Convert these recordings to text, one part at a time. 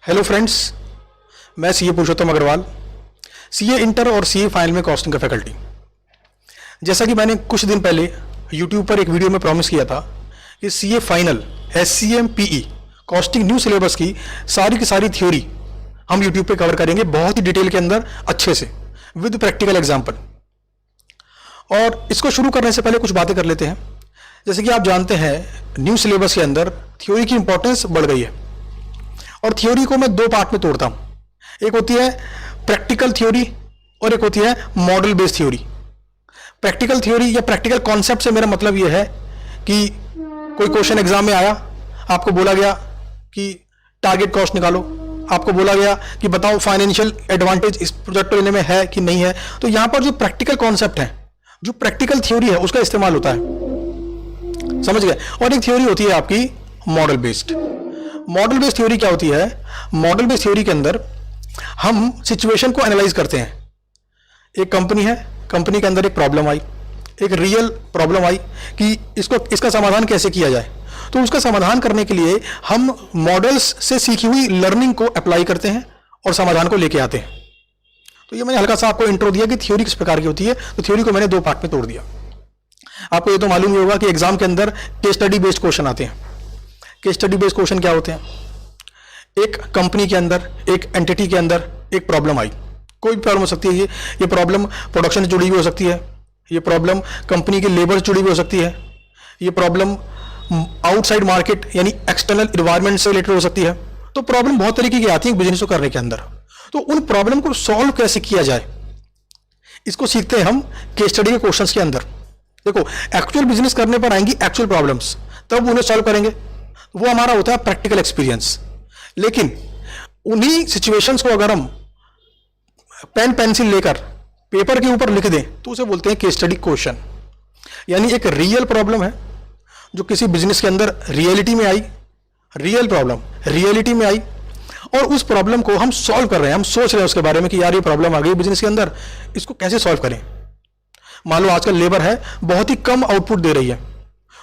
Hello friends, मैं CA पुरुषोत्तम Agarwal, CA inter और CA final में कॉस्टिंग का फैकल्टी। जैसा कि मैंने कुछ दिन पहले यूट्यूब पर एक वीडियो में प्रॉमिस किया था कि CA final SCM PE costing new syllabus की सारी थ्योरी हम यूट्यूब पे कवर करेंगे बहुत ही डिटेल के अंदर अच्छे से विद प्रैक्टिकल एग्जाम्पल। और इसको शुरू करने से पहले कुछ बातें कर लेते हैं। जैसे कि आप जानते हैं न्यू सिलेबस के अंदर थ्योरी की इंपॉर्टेंस बढ़ गई है और थ्योरी को मैं दो पार्ट में तोड़ता हूं। एक होती है प्रैक्टिकल थ्योरी और एक होती है model based theory. Practical theory या प्रैक्टिकल कॉन्सेप्ट से मेरा मतलब यह है कि कोई क्वेश्चन एग्जाम में आया, आपको बोला गया कि टारगेट कॉस्ट निकालो, आपको बोला गया कि बताओ फाइनेंशियल एडवांटेज इस प्रोजेक्ट को लेने में है कि नहीं है। तो यहां पर जो प्रैक्टिकल कॉन्सेप्ट है, जो प्रैक्टिकल थ्योरी है, उसका इस्तेमाल होता है, समझ गए। और एक थ्योरी होती है आपकी model based. Model based theory क्या होती है? मॉडल बेस्ड थ्योरी के अंदर हम सिचुएशन को एनालाइज करते हैं। एक कंपनी है, कंपनी के अंदर एक प्रॉब्लम आई, एक रियल प्रॉब्लम आई कि इसका समाधान कैसे किया जाए। तो उसका समाधान करने के लिए हम मॉडल्स से सीखी हुई लर्निंग को अप्लाई करते हैं और समाधान को लेके आते हैं। तो ये मैंने हल्का सा आपको इंट्रो दिया कि थ्योरी किस प्रकार की होती है। तो थ्योरी को मैंने दो पार्ट में तोड़ दिया। आपको ये तो मालूम ही होगा कि एग्जाम के अंदर केस स्टडी बेस्ड क्वेश्चन आते हैं। केस स्टडी बेस्ड क्वेश्चन क्या होते हैं? एक कंपनी के अंदर, एक एंटिटी के अंदर एक प्रॉब्लम आई, कोई भी प्रॉब्लम हो सकती है। ये प्रॉब्लम प्रोडक्शन से जुड़ी हुई हो सकती है, ये प्रॉब्लम कंपनी के लेबर से जुड़ी हुई हो सकती है, ये प्रॉब्लम आउटसाइड मार्केट यानी एक्सटर्नल इन्वायरमेंट से रिलेटेड हो सकती है। तो प्रॉब्लम बहुत तरीके की आती है बिजनेस को करने के अंदर। तो उन प्रॉब्लम को सॉल्व कैसे किया जाए, इसको सीखते हैं हम केस स्टडी के क्वेश्चंस के अंदर। देखो, एक्चुअल बिजनेस करने पर आएंगी एक्चुअल प्रॉब्लम्स, तब उन्हें सॉल्व करेंगे। वो हमारा होता है प्रैक्टिकल एक्सपीरियंस। लेकिन उन्हीं सिचुएशंस को अगर हम पेन पेंसिल लेकर पेपर के ऊपर लिख दें तो उसे बोलते हैं केस स्टडी क्वेश्चन। यानी एक रियल प्रॉब्लम है जो किसी बिजनेस के अंदर रियलिटी में आई, रियल प्रॉब्लम रियलिटी में आई, और उस प्रॉब्लम को हम सॉल्व कर रहे हैं। हम सोच रहे हैं उसके बारे में कि यार ये प्रॉब्लम आ गई बिजनेस के अंदर, इसको कैसे सॉल्व करें। मान लो आजकल लेबर है, बहुत ही कम आउटपुट दे रही है,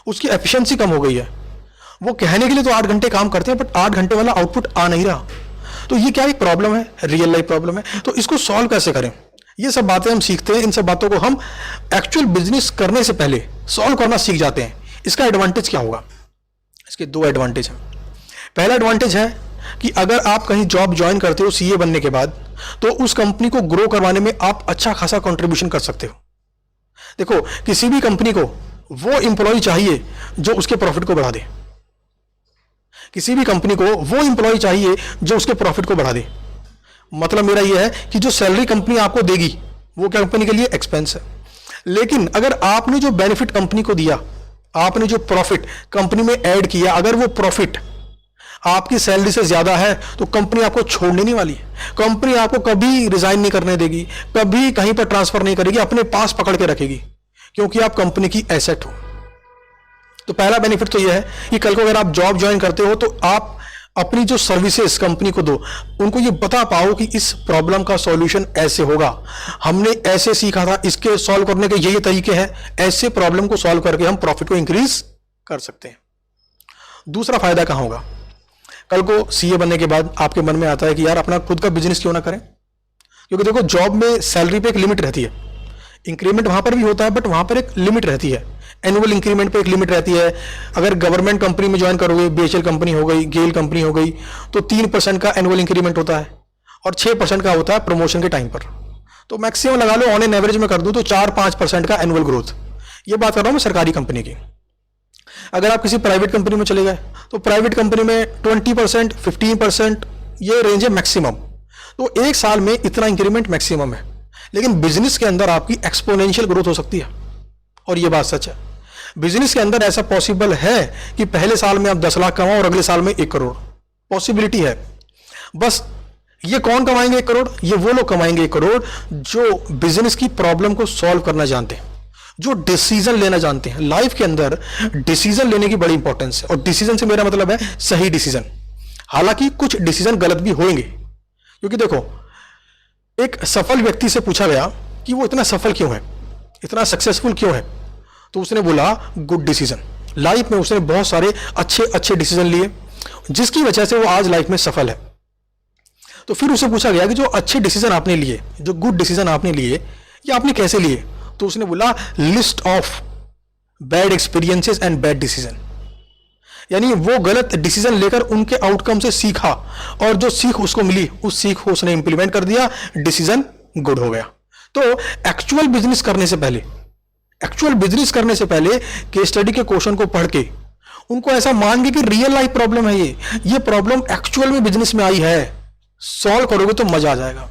उसकी एफिशिएंसी कम हो गई है। वो कहने के लिए तो 8 घंटे काम करते हैं, बट 8 घंटे वाला आउटपुट आ नहीं रहा। तो ये क्या एक प्रॉब्लम है, रियल लाइफ प्रॉब्लम है। तो इसको सॉल्व कैसे करें, ये सब बातें हम सीखते हैं। इन सब बातों को हम एक्चुअल बिजनेस करने से पहले सॉल्व करना सीख जाते हैं। इसका एडवांटेज क्या होगा? इसके दो एडवांटेज हैं। पहला एडवांटेज है कि अगर आप कहीं जॉब ज्वाइन करते हो सीए बनने के बाद, तो उस कंपनी को ग्रो करवाने में आप अच्छा खासा कंट्रीब्यूशन कर सकते हो। देखो, किसी भी कंपनी को वो इंप्लॉय चाहिए जो उसके प्रॉफिट को बढ़ा दे। किसी भी कंपनी को वो इंप्लॉय चाहिए जो उसके प्रॉफिट को बढ़ा दे। मतलब मेरा यह है कि जो सैलरी कंपनी आपको देगी वो कंपनी के लिए एक्सपेंस है, लेकिन अगर आपने जो बेनिफिट कंपनी को दिया, आपने जो प्रॉफिट कंपनी में ऐड किया, अगर वो प्रॉफिट आपकी सैलरी से ज्यादा है तो कंपनी आपको छोड़ने नहीं वाली है। कंपनी आपको कभी रिजाइन नहीं करने देगी, कभी कहीं पर ट्रांसफर नहीं करेगी, अपने पास पकड़ के रखेगी, क्योंकि आप कंपनी की एसेट हो। तो पहला बेनिफिट तो यह है कि कल को अगर आप जॉब ज्वाइन करते हो तो आप अपनी जो सर्विसेज कंपनी को दो, उनको ये बता पाओ कि इस प्रॉब्लम का सॉल्यूशन ऐसे होगा, हमने ऐसे सीखा था, इसके सॉल्व करने के ये तरीके हैं, ऐसे प्रॉब्लम को सॉल्व करके हम प्रॉफिट को इंक्रीज कर सकते हैं। दूसरा फायदा कहां होगा? कल को सीए बनने के बाद आपके मन में आता है कि यार अपना खुद का बिजनेस क्यों ना करें। क्योंकि देखो, जॉब में सैलरी पे एक लिमिट रहती है, इंक्रीमेंट वहां पर भी होता है, बट वहां पर एक लिमिट रहती है। एनुअल इंक्रीमेंट पे एक लिमिट रहती है। अगर गवर्नमेंट कंपनी में ज्वाइन करोगे, बीएचएल कंपनी हो गई, गेल कंपनी हो गई, तो 3% का एनुअल इंक्रीमेंट होता है और 6% का होता है प्रमोशन के टाइम पर। तो मैक्सिमम लगा लो, ऑन एन एवरेज में कर दूं तो 4-5% का एनुअल ग्रोथ। ये बात कर रहा हूं मैं सरकारी कंपनी की। अगर आप किसी प्राइवेट कंपनी में चले गए तो प्राइवेट कंपनी में 20%, 15% ये रेंज है मैक्सिमम। तो एक साल में इतना इंक्रीमेंट मैक्सिमम है। लेकिन बिजनेस के अंदर आपकी एक्सपोनेंशियल ग्रोथ हो सकती है, और ये बात सच है। बिजनेस के अंदर ऐसा पॉसिबल है कि पहले साल में आप 10 लाख कमाओ और अगले साल में 1 करोड़। पॉसिबिलिटी है। बस ये कौन कमाएंगे 1 करोड़? ये वो लोग कमाएंगे 1 करोड़ जो बिजनेस की प्रॉब्लम को सॉल्व करना जानते हैं, जो डिसीजन लेना जानते हैं। लाइफ के अंदर डिसीजन लेने की बड़ी इंपॉर्टेंस है, और डिसीजन से मेरा मतलब है सही डिसीजन। हालांकि कुछ डिसीजन गलत भी होंगे, क्योंकि देखो, एक सफल व्यक्ति से पूछा गया कि वो इतना सफल क्यों है, इतना सक्सेसफुल क्यों है, तो उसने बोला गुड डिसीजन। लाइफ में उसने बहुत सारे अच्छे डिसीजन लिए, जिसकी वजह से वो आज लाइफ में सफल है। तो फिर उससे पूछा गया कि जो अच्छे डिसीजन आपने लिए, जो गुड डिसीजन आपने लिए, ये आपने कैसे लिए? तो उसने बोला list of bad experiences and bad decision. यानी वो गलत डिसीजन लेकर उनके आउटकम से सीखा और जो सीख उसको मिली उस सीख को उसने इंप्लीमेंट कर दिया, डिसीजन गुड हो गया। तो एक्चुअल बिजनेस करने से पहले, केस स्टडी के क्वेश्चन को पढ़ के उनको ऐसा मान के कि रियल लाइफ प्रॉब्लम है, ये प्रॉब्लम एक्चुअल में बिजनेस में आई है, सॉल्व करोगे तो मजा आ जाएगा।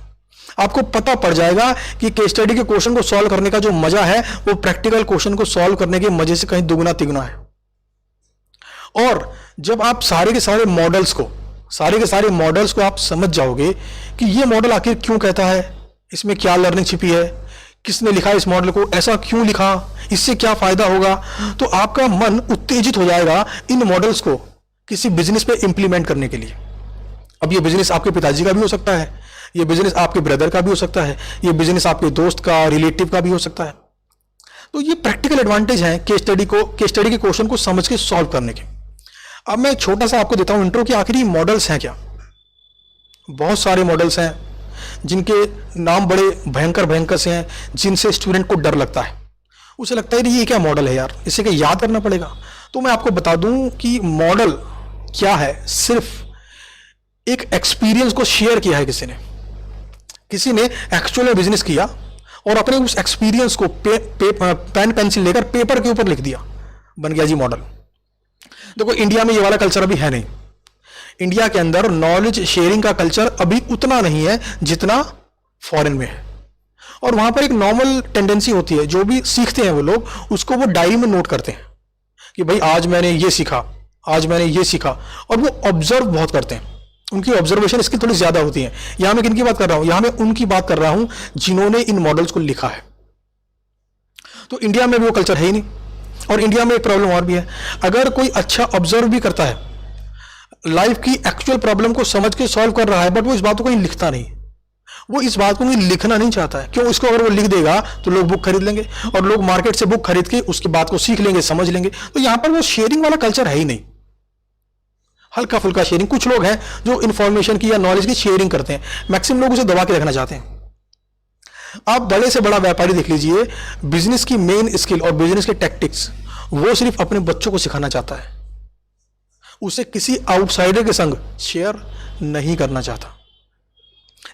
आपको पता पड़ जाएगा कि केस स्टडी के क्वेश्चन को सॉल्व करने का जो मजा है वो प्रैक्टिकल क्वेश्चन को सॉल्व करने के मजे से कहीं दुगना तिगुना है। और जब आप सारे के सारे मॉडल्स को आप समझ जाओगे कि ये मॉडल आखिर क्यों कहता है, इसमें क्या लर्निंग छिपी है, किसने लिखा इस मॉडल को, ऐसा क्यों लिखा, इससे क्या फायदा होगा, तो आपका मन उत्तेजित हो जाएगा इन मॉडल्स को किसी बिजनेस पे इंप्लीमेंट करने के लिए। अब ये बिजनेस आपके पिताजी का भी हो सकता है, ये बिजनेस आपके ब्रदर का भी हो सकता है, ये बिजनेस आपके दोस्त का, रिलेटिव का भी हो सकता है। तो ये प्रैक्टिकल एडवांटेज है केस स्टडी के क्वेश्चन को समझ के सॉल्व करने के। अब मैं छोटा सा आपको देता हूं इंट्रो कि आखिर ये मॉडल्स हैं क्या। बहुत सारे मॉडल्स हैं जिनके नाम बड़े भयंकर से हैं, जिनसे स्टूडेंट को डर लगता है, उसे लगता है ये क्या मॉडल है यार, इसे क्या याद करना पड़ेगा। तो मैं आपको बता दूं कि मॉडल क्या है, सिर्फ एक एक्सपीरियंस को शेयर किया है किसी ने एक्चुअल में बिजनेस किया और अपने उस एक्सपीरियंस को पेन पेंसिल लेकर पेपर के ऊपर लिख दिया, बन गया जी मॉडल। देखो इंडिया में ये वाला कल्चर अभी है नहीं, इंडिया के अंदर नॉलेज शेयरिंग का कल्चर अभी उतना नहीं है जितना फॉरेन में है। और वहां पर एक नॉर्मल टेंडेंसी होती है, जो भी सीखते हैं वो लोग उसको वो डायरी में नोट करते हैं कि भाई आज मैंने ये सीखा, और वो ऑब्जर्व बहुत करते हैं, उनकी ऑब्जर्वेशन स्किल थोड़ी ज्यादा होती है। यहां मैं किनकी बात कर रहा हूं, यहां मैं उनकी बात कर रहा हूं जिन्होंने इन मॉडल्स को लिखा है। तो इंडिया में भी वो कल्चर है ही नहीं। और इंडिया में एक प्रॉब्लम और भी है, अगर कोई अच्छा ऑब्जर्व भी करता है, लाइफ की एक्चुअल प्रॉब्लम को समझ के सॉल्व कर रहा है, बट वो इस बात को कहीं लिखता नहीं, वो इस बात को कहीं लिखना नहीं चाहता है। क्यों? इसको अगर वो लिख देगा तो लोग बुक खरीद लेंगे और लोग मार्केट से बुक खरीद के उसकी बात को सीख लेंगे, समझ लेंगे। तो यहां पर वो शेयरिंग वाला कल्चर है ही नहीं, हल्का फुल्का शेयरिंग। कुछ लोग हैं जो इंफॉर्मेशन की या नॉलेज की शेयरिंग करते हैं, मैक्सिमम लोग उसे दबा के रखना चाहते हैं। आप बड़े से बड़ा व्यापारी देख लीजिए, बिजनेस की मेन स्किल और बिजनेस के टैक्टिक्स वो सिर्फ अपने बच्चों को सिखाना चाहता है, उसे किसी आउटसाइडर के संग शेयर नहीं करना चाहता।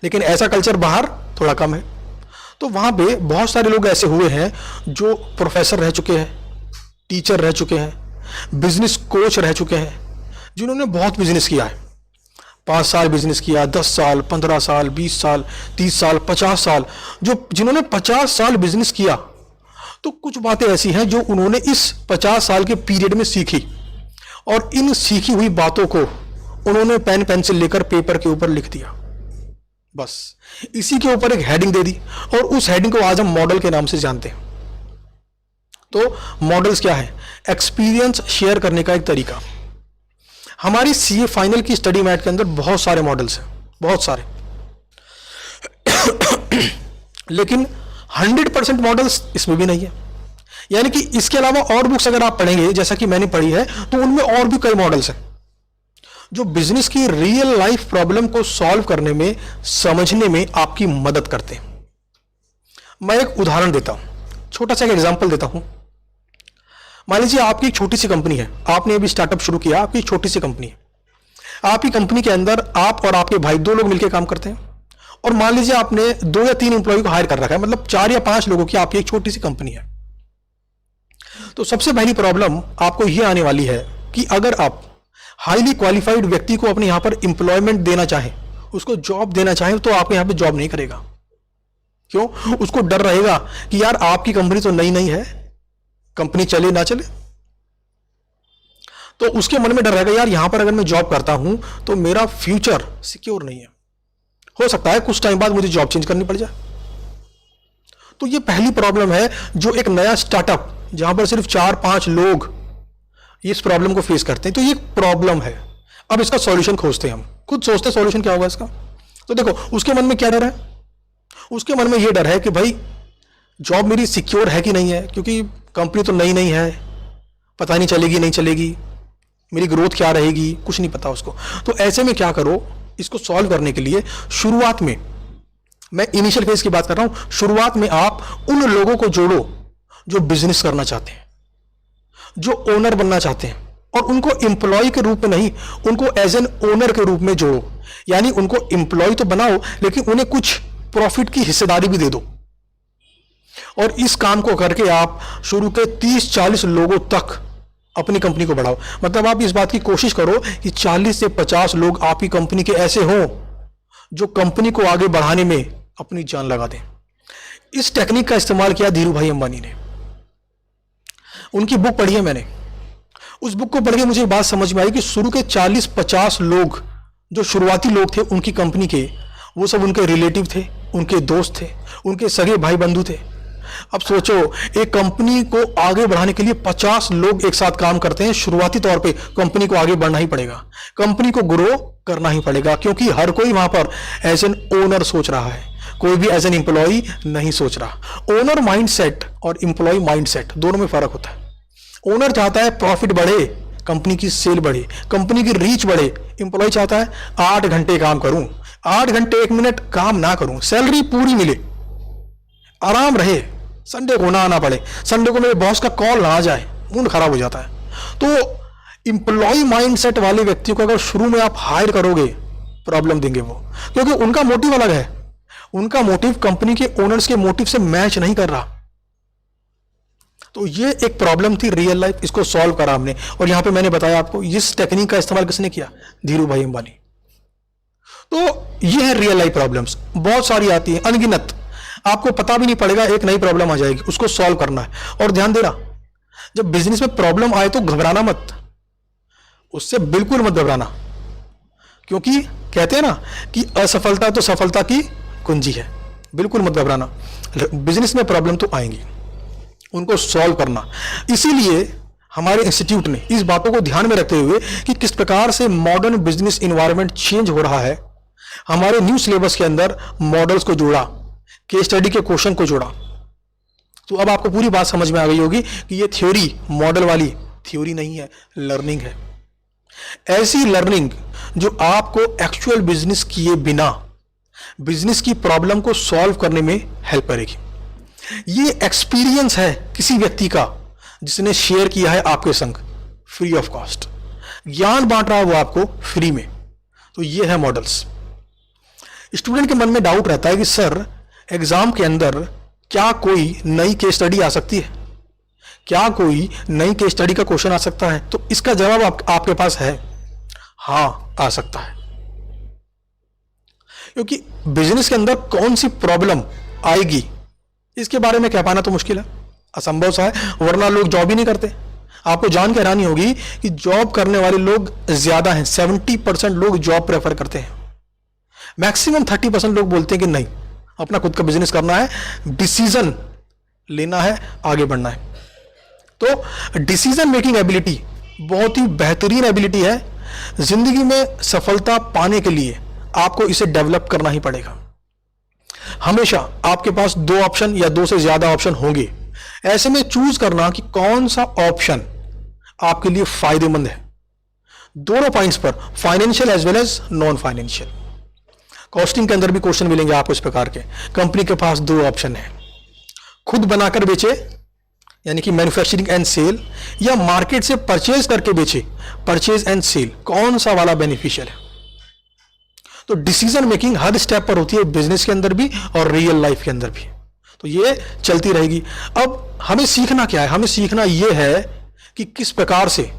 लेकिन ऐसा कल्चर बाहर थोड़ा कम है। तो वहां पे बहुत सारे लोग ऐसे हुए हैं जो प्रोफेसर रह चुके हैं, टीचर रह चुके हैं, बिजनेस कोच रह चुके हैं, जिन्होंने बहुत बिजनेस किया है, 5 साल बिजनेस किया, 10 साल, 15 साल, 20 साल, 30 साल, 50 साल, जिन्होंने 50 साल बिजनेस किया। तो कुछ बातें ऐसी हैं जो उन्होंने इस 50 साल के पीरियड में सीखी, और इन सीखी हुई बातों को उन्होंने पेन पेंसिल लेकर पेपर के ऊपर लिख दिया, बस इसी के ऊपर एक हेडिंग दे दी, और उस हेडिंग को आज हम मॉडल के नाम से जानते हैं। तो मॉडल्स क्या है? एक्सपीरियंस शेयर करने का एक तरीका। हमारी सीए फाइनल की स्टडी मैट के अंदर बहुत सारे मॉडल्स हैं, बहुत सारे लेकिन 100% मॉडल्स इसमें भी नहीं है। यानी कि इसके अलावा और बुक्स अगर आप पढ़ेंगे, जैसा कि मैंने पढ़ी है, तो उनमें और भी कई मॉडल्स हैं जो बिजनेस की रियल लाइफ प्रॉब्लम को सॉल्व करने में, समझने में आपकी मदद करते हैं। मैं एक उदाहरण देता हूं, छोटा सा एक एग्जांपल देता हूं। मान लीजिए आपकी एक छोटी सी कंपनी है, आपने अभी स्टार्टअप शुरू किया, आपकी छोटी सी कंपनी है। आपकी कंपनी के अंदर आप और आपके भाई 2 लोग मिलकर काम करते हैं, और मान लीजिए आपने 2 या 3 एम्प्लॉय को हायर कर रखा है, मतलब 4 या 5 लोगों की आपकी एक छोटी सी कंपनी है। तो सबसे पहली प्रॉब्लम आपको यह आने वाली है कि अगर आप हाईली क्वालिफाइड व्यक्ति को अपने यहां पर एम्प्लॉयमेंट देना चाहें, उसको जॉब देना चाहें, तो आपके यहां पे जॉब नहीं करेगा। क्यों? उसको डर रहेगा कि यार आपकी कंपनी तो नई है, कंपनी चले ना चले, तो उसके मन में डर रहेगा यार यहां पर अगर मैं जॉब करता हूं तो मेरा फ्यूचर सिक्योर नहीं है, हो सकता है कुछ टाइम बाद मुझे जॉब चेंज करनी पड़ जाए। तो ये पहली प्रॉब्लम है जो एक नया स्टार्टअप जहां पर सिर्फ 4-5 लोग इस प्रॉब्लम को फेस करते हैं, तो ये प्रॉब्लम है। अब इसका सॉल्यूशन खोजते हैं, हम खुद सोचते हैं सॉल्यूशन क्या होगा इसका। तो देखो उसके मन में क्या डर है, उसके मन में ये डर है कि भाई जॉब मेरी सिक्योर है कि नहीं है, क्योंकि कंपनी तो नई है, पता नहीं चलेगी नहीं चलेगी, मेरी ग्रोथ क्या रहेगी, कुछ नहीं पता उसको। तो ऐसे में क्या करो, इसको सॉल्व करने के लिए शुरुआत में, मैं इनिशियल फेज की बात कर रहा हूं, शुरुआत में आप उन लोगों को जोड़ो जो बिजनेस करना चाहते हैं, जो ओनर बनना चाहते हैं, और उनको एम्प्लॉय के रूप में नहीं, उनको एज एन ओनर के रूप में जोड़ो। यानी उनको एम्प्लॉय तो बनाओ, लेकिन उन्हें कुछ प्रॉफिट की हिस्सेदारी भी दे दो। और इस काम को करके आप शुरू के 30-40 लोगों तक अपनी कंपनी को बढ़ाओ। मतलब आप इस बात की कोशिश करो कि 40 से 50 लोग आपकी कंपनी के ऐसे हों जो कंपनी को आगे बढ़ाने में अपनी जान लगा दें। इस टेक्निक का इस्तेमाल किया धीरू भाई अंबानी ने। उनकी बुक पढ़ी है मैंने। उस बुक को पढ़ के मुझे बात समझ में आई कि शुरू के 40-50 लोग जो शुरुआती लोग थे उनकी कंपनी के, वो सब उनके रिलेटिव थे, उनके दोस्त थे, उनके सगे भाई बंधु थे। अब सोचो, एक कंपनी को आगे बढ़ाने के लिए 50 लोग एक साथ काम करते हैं। शुरुआती तौर पे कंपनी को आगे बढ़ना ही पड़ेगा, कंपनी को ग्रो करना ही पड़ेगा, क्योंकि हर कोई वहां पर एज एन ओनर सोच रहा है, कोई भी एज एन एम्प्लॉय नहीं सोच रहा। ओनर माइंडसेट और एम्प्लॉय माइंडसेट दोनों में फर्क होता है। ओनर चाहता है प्रॉफिट बढ़े, कंपनी की सेल बढ़े, कंपनी की रीच बढ़े। एम्प्लॉय चाहता है 8 घंटे काम करूं, 8 घंटे 1 मिनट काम ना करूं, सैलरी पूरी मिले, आराम रहे, संडे को ना आना पड़े, संडे को मेरे बॉस का कॉल ना आ जाए, मूड खराब हो जाता है। तो एम्प्लॉय माइंडसेट वाले व्यक्ति को अगर शुरू में आप हायर करोगे, प्रॉब्लम देंगे वो, क्योंकि उनका मोटिव अलग है। उनका मोटिव कंपनी के ओनर्स के मोटिव से मैच नहीं कर रहा। तो ये एक प्रॉब्लम थी रियल लाइफ, इसको सॉल्व करा हमने। और यहां पे मैंने बताया आपको इस टेक्निक का इस्तेमाल किसने किया, धीरू भाई अंबानी। तो ये है रियल लाइफ प्रॉब्लम्स, बहुत सारी आती है, अनगिनत। आपको पता भी नहीं पड़ेगा, एक नई प्रॉब्लम आ जाएगी, उसको सॉल्व करना है। और ध्यान देना, जब बिजनेस में प्रॉब्लम आए तो घबराना मत, उससे बिल्कुल मत घबराना, क्योंकि कहते हैं ना कि असफलता तो सफलता की कुंजी है। बिल्कुल मत घबराना, बिजनेस में प्रॉब्लम तो आएंगी, उनको सॉल्व करना। इसीलिए हमारे इंस्टीट्यूट ने इस बातों को ध्यान में रखते हुए कि किस प्रकार से मॉडर्न बिजनेस इन्वायरमेंट चेंज हो रहा है, हमारे न्यू सिलेबस के अंदर मॉडल्स को जोड़ा, केस स्टडी के क्वेश्चन को जोड़ा। तो अब आपको पूरी बात समझ में आ गई होगी कि ये थ्योरी मॉडल वाली थ्योरी नहीं है, लर्निंग है। ऐसी लर्निंग जो आपको एक्चुअल बिजनेस किए बिना बिजनेस की प्रॉब्लम को सॉल्व करने में हेल्प करेगी। ये एक्सपीरियंस है किसी व्यक्ति का जिसने शेयर किया है आपके संग फ्री ऑफ कॉस्ट, ज्ञान बांट रहा है वो आपको फ्री में। तो ये है मॉडल्स। स्टूडेंट के मन में डाउट रहता है कि सर एग्जाम के अंदर क्या कोई नई केस स्टडी आ सकती है, क्या कोई नई केस स्टडी का क्वेश्चन आ सकता है? तो इसका जवाब आपके पास है, हाँ आ सकता है। क्योंकि बिजनेस के अंदर कौन सी प्रॉब्लम आएगी इसके बारे में कह पाना तो मुश्किल है, असंभव सा है, वरना लोग जॉब ही नहीं करते। आपको जान के हैरानी होगी कि जॉब करने वाले लोग ज्यादा हैं, 70% लोग जॉब प्रेफर करते हैं। मैक्सिमम 30% लोग बोलते हैं कि नहीं, अपना खुद का बिजनेस करना है, डिसीजन लेना है, आगे बढ़ना है। तो डिसीजन मेकिंग एबिलिटी बहुत ही बेहतरीन एबिलिटी है। जिंदगी में सफलता पाने के लिए आपको इसे डेवलप करना ही पड़ेगा। हमेशा आपके पास 2 ऑप्शन या 2 से ज्यादा ऑप्शन होंगे। ऐसे में चूज करना कि कौन सा ऑप्शन आपके लिए फायदेमंद है, दोनों पॉइंट्स पर, financial as well as non financial. Costing के अंदर भी क्वेश्चन मिलेंगे आपको इस प्रकार के। कंपनी के पास 2 ऑप्शन है, खुद बनाकर बेचे यानी कि मैन्युफैक्चरिंग एंड सेल, या मार्केट से परचेज करके बेचे, परचेज एंड सेल, कौन सा वाला बेनिफिशियल है? तो डिसीजन मेकिंग हर स्टेप पर होती है, बिजनेस के अंदर भी और रियल लाइफ के अंदर भी। तो ये चलती रहेगी। अब हमें सीखना क्या है? हमें सीखना यह है कि किस प्रकार से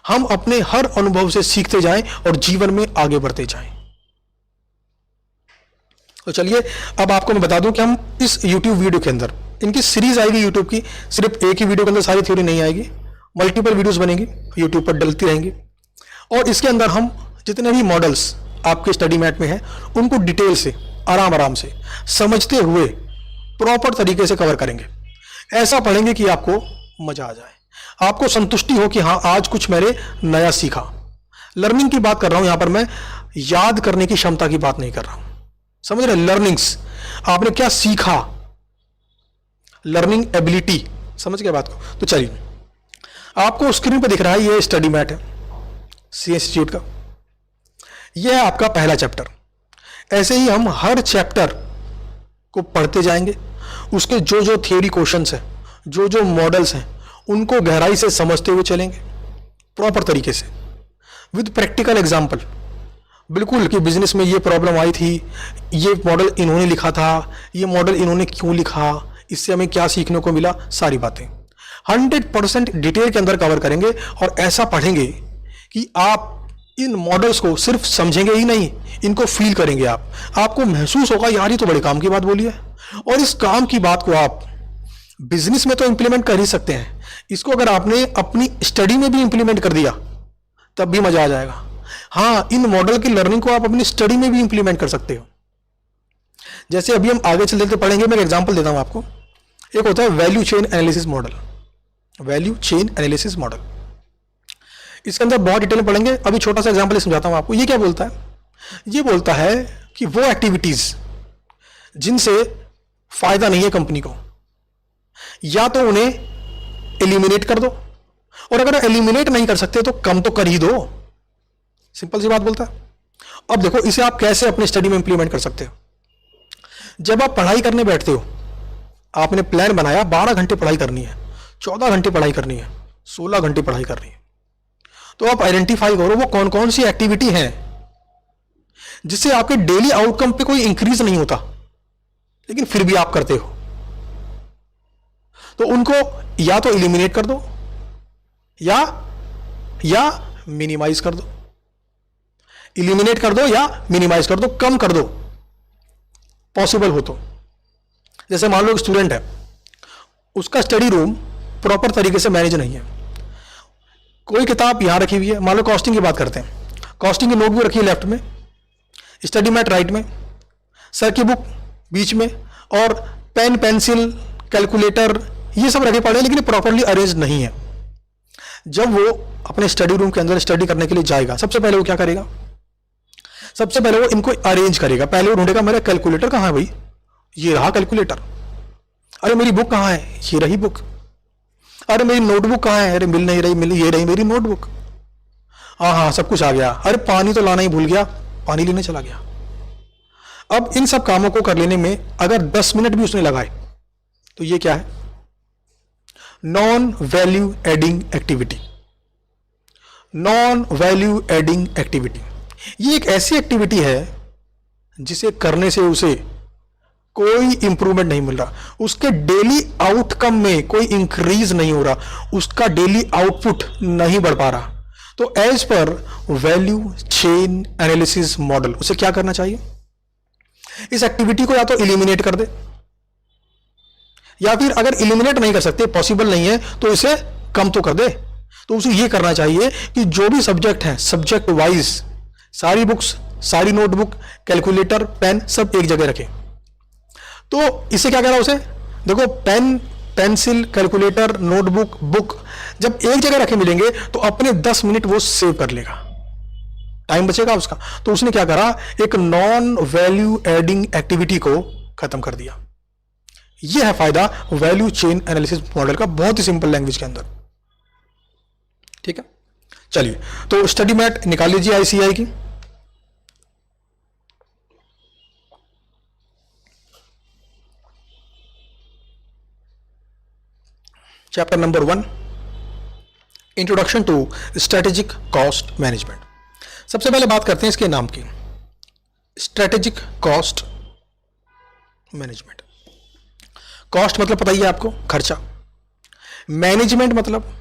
हम अपने हर अनुभव से सीखते जाएं और जीवन में आगे बढ़ते जाएं। तो चलिए अब आपको मैं बता दूं कि हम इस YouTube वीडियो के अंदर, इनकी सीरीज आएगी YouTube की, सिर्फ एक ही वीडियो के अंदर सारी थ्योरी नहीं आएगी, मल्टीपल वीडियोस बनेंगी, YouTube पर डलती रहेंगी। और इसके अंदर हम जितने भी मॉडल्स आपके स्टडी मैट में हैं उनको डिटेल से, आराम से समझते हुए प्रॉपर तरीके से कवर करेंगे। ऐसा पढ़ेंगे कि आपको मजा आ जाए, आपको संतुष्टि हो कि हाँ आज कुछ मैंने नया सीखा। लर्निंग की बात कर रहा हूं यहां पर, मैं याद करने की क्षमता की बात नहीं कर रहा हूं, समझ रहे? लर्निंग्स, आपने क्या सीखा, लर्निंग एबिलिटी, समझ गए बात को? तो चलिए, आपको स्क्रीन पर दिख रहा है ये स्टडी मैट है सी इंस्टीट्यूट का। यह है आपका पहला चैप्टर। ऐसे ही हम हर चैप्टर को पढ़ते जाएंगे, उसके जो जो थियोरी क्वेश्चंस हैं, जो जो मॉडल्स हैं, उनको गहराई से समझते हुए चलेंगे प्रॉपर तरीके से विद प्रैक्टिकल एग्जाम्पल। बिल्कुल कि बिजनेस में ये प्रॉब्लम आई थी, ये मॉडल इन्होंने लिखा था, ये मॉडल इन्होंने क्यों लिखा, इससे हमें क्या सीखने को मिला, सारी बातें 100% डिटेल के अंदर कवर करेंगे। और ऐसा पढ़ेंगे कि आप इन मॉडल्स को सिर्फ समझेंगे ही नहीं, इनको फील करेंगे। आपको महसूस होगा यार ये तो बड़े काम की बात बोली है, और इस काम की बात को आप बिजनेस में तो इंप्लीमेंट कर ही सकते हैं, इसको अगर आपने अपनी स्टडी में भी इंप्लीमेंट कर दिया तब भी मजा आ जाएगा। हाँ, इन मॉडल की लर्निंग को आप अपनी स्टडी में भी इंप्लीमेंट कर सकते हो। जैसे अभी हम आगे चलते पढ़ेंगे, मैं एक एग्जांपल देता हूं आपको। एक होता है value chain analysis model. Value chain analysis model, इसके अंदर बहुत डिटेल में पढ़ेंगे। अभी छोटा सा एग्जांपल समझाता हूं आपको। ये क्या बोलता है? ये बोलता है कि वो एक्टिविटीज जिनसे फायदा नहीं है कंपनी को, या तो उन्हें एलिमिनेट कर दो, और अगर एलिमिनेट नहीं कर सकते तो कम तो कर ही दो। सिंपल सी बात बोलता है। अब देखो इसे आप कैसे अपनी स्टडी में इंप्लीमेंट कर सकते हो। जब आप पढ़ाई करने बैठते हो, आपने प्लान बनाया 12 घंटे पढ़ाई करनी है, 14 घंटे पढ़ाई करनी है, 16 घंटे पढ़ाई करनी है, तो आप आइडेंटिफाई करो वो कौन कौन सी एक्टिविटी है जिससे आपके डेली आउटकम पे कोई इंक्रीज नहीं होता, लेकिन फिर भी आप करते हो। तो उनको या तो एलिमिनेट कर दो या मिनिमाइज कर दो। एलिमिनेट कर दो या मिनिमाइज कर दो, कम कर दो पॉसिबल हो तो। जैसे मान लो एक स्टूडेंट है, उसका स्टडी रूम प्रॉपर तरीके से मैनेज नहीं है, कोई किताब यहां रखी हुई है, मान लो कॉस्टिंग की बात करते हैं, कॉस्टिंग की नोटबुक रखी है लेफ्ट में, स्टडी मैट राइट में, सर की बुक बीच में, और पेन पेंसिल कैलकुलेटर ये सब रखे पड़े, लेकिन प्रॉपरली अरेंज नहीं है। जब वो अपने स्टडी रूम के अंदर स्टडी करने के लिए जाएगा, सबसे पहले वो क्या करेगा? सबसे पहले वो इनको अरेंज करेगा। पहले वो ढूंढेगा मेरा कैलकुलेटर कहां है भाई, ये रहा कैलकुलेटर। अरे मेरी बुक कहां है, ये रही बुक। अरे मेरी नोटबुक कहां है, अरे मिल नहीं रही, मिल ये रही मेरी नोटबुक। हाँ सब कुछ आ गया। अरे पानी तो लाना ही भूल गया, पानी लेने चला गया। अब इन सब कामों को कर लेने में अगर 10 मिनट भी उसने लगाए तो ये क्या है? Non value adding activity. Non value adding activity ये एक ऐसी एक्टिविटी है जिसे करने से उसे कोई इंप्रूवमेंट नहीं मिल रहा, उसके डेली आउटकम में कोई इंक्रीज नहीं हो रहा, उसका डेली आउटपुट नहीं बढ़ पा रहा। तो as per value chain analysis model उसे क्या करना चाहिए? इस एक्टिविटी को या तो इलिमिनेट कर दे, या फिर अगर इलिमिनेट नहीं कर सकते, पॉसिबल नहीं है, तो इसे कम तो कर दे। तो उसे यह करना चाहिए कि जो भी सब्जेक्ट है, सब्जेक्ट वाइज सारी बुक्स, सारी नोटबुक, कैलकुलेटर, पेन सब एक जगह रखे। तो इसे क्या कह रहा उसे? देखो pen, pencil, calculator, notebook, book जब एक जगह रखे मिलेंगे तो अपने 10 मिनट वो सेव कर लेगा, टाइम बचेगा उसका। तो उसने क्या करा? एक नॉन वैल्यू एडिंग एक्टिविटी को खत्म कर दिया। यह है फायदा वैल्यू चेन एनालिसिस मॉडल का, बहुत ही सिंपल लैंग्वेज के अंदर। ठीक है, चलिए तो स्टडी मैट निकाल लीजिए आईसीआई की। Chapter number 1, introduction to strategic cost management. सबसे पहले बात करते हैं इसके नाम की, स्ट्रेटेजिक कॉस्ट मैनेजमेंट। कॉस्ट मतलब पता ही है आपको, खर्चा। मैनेजमेंट मतलब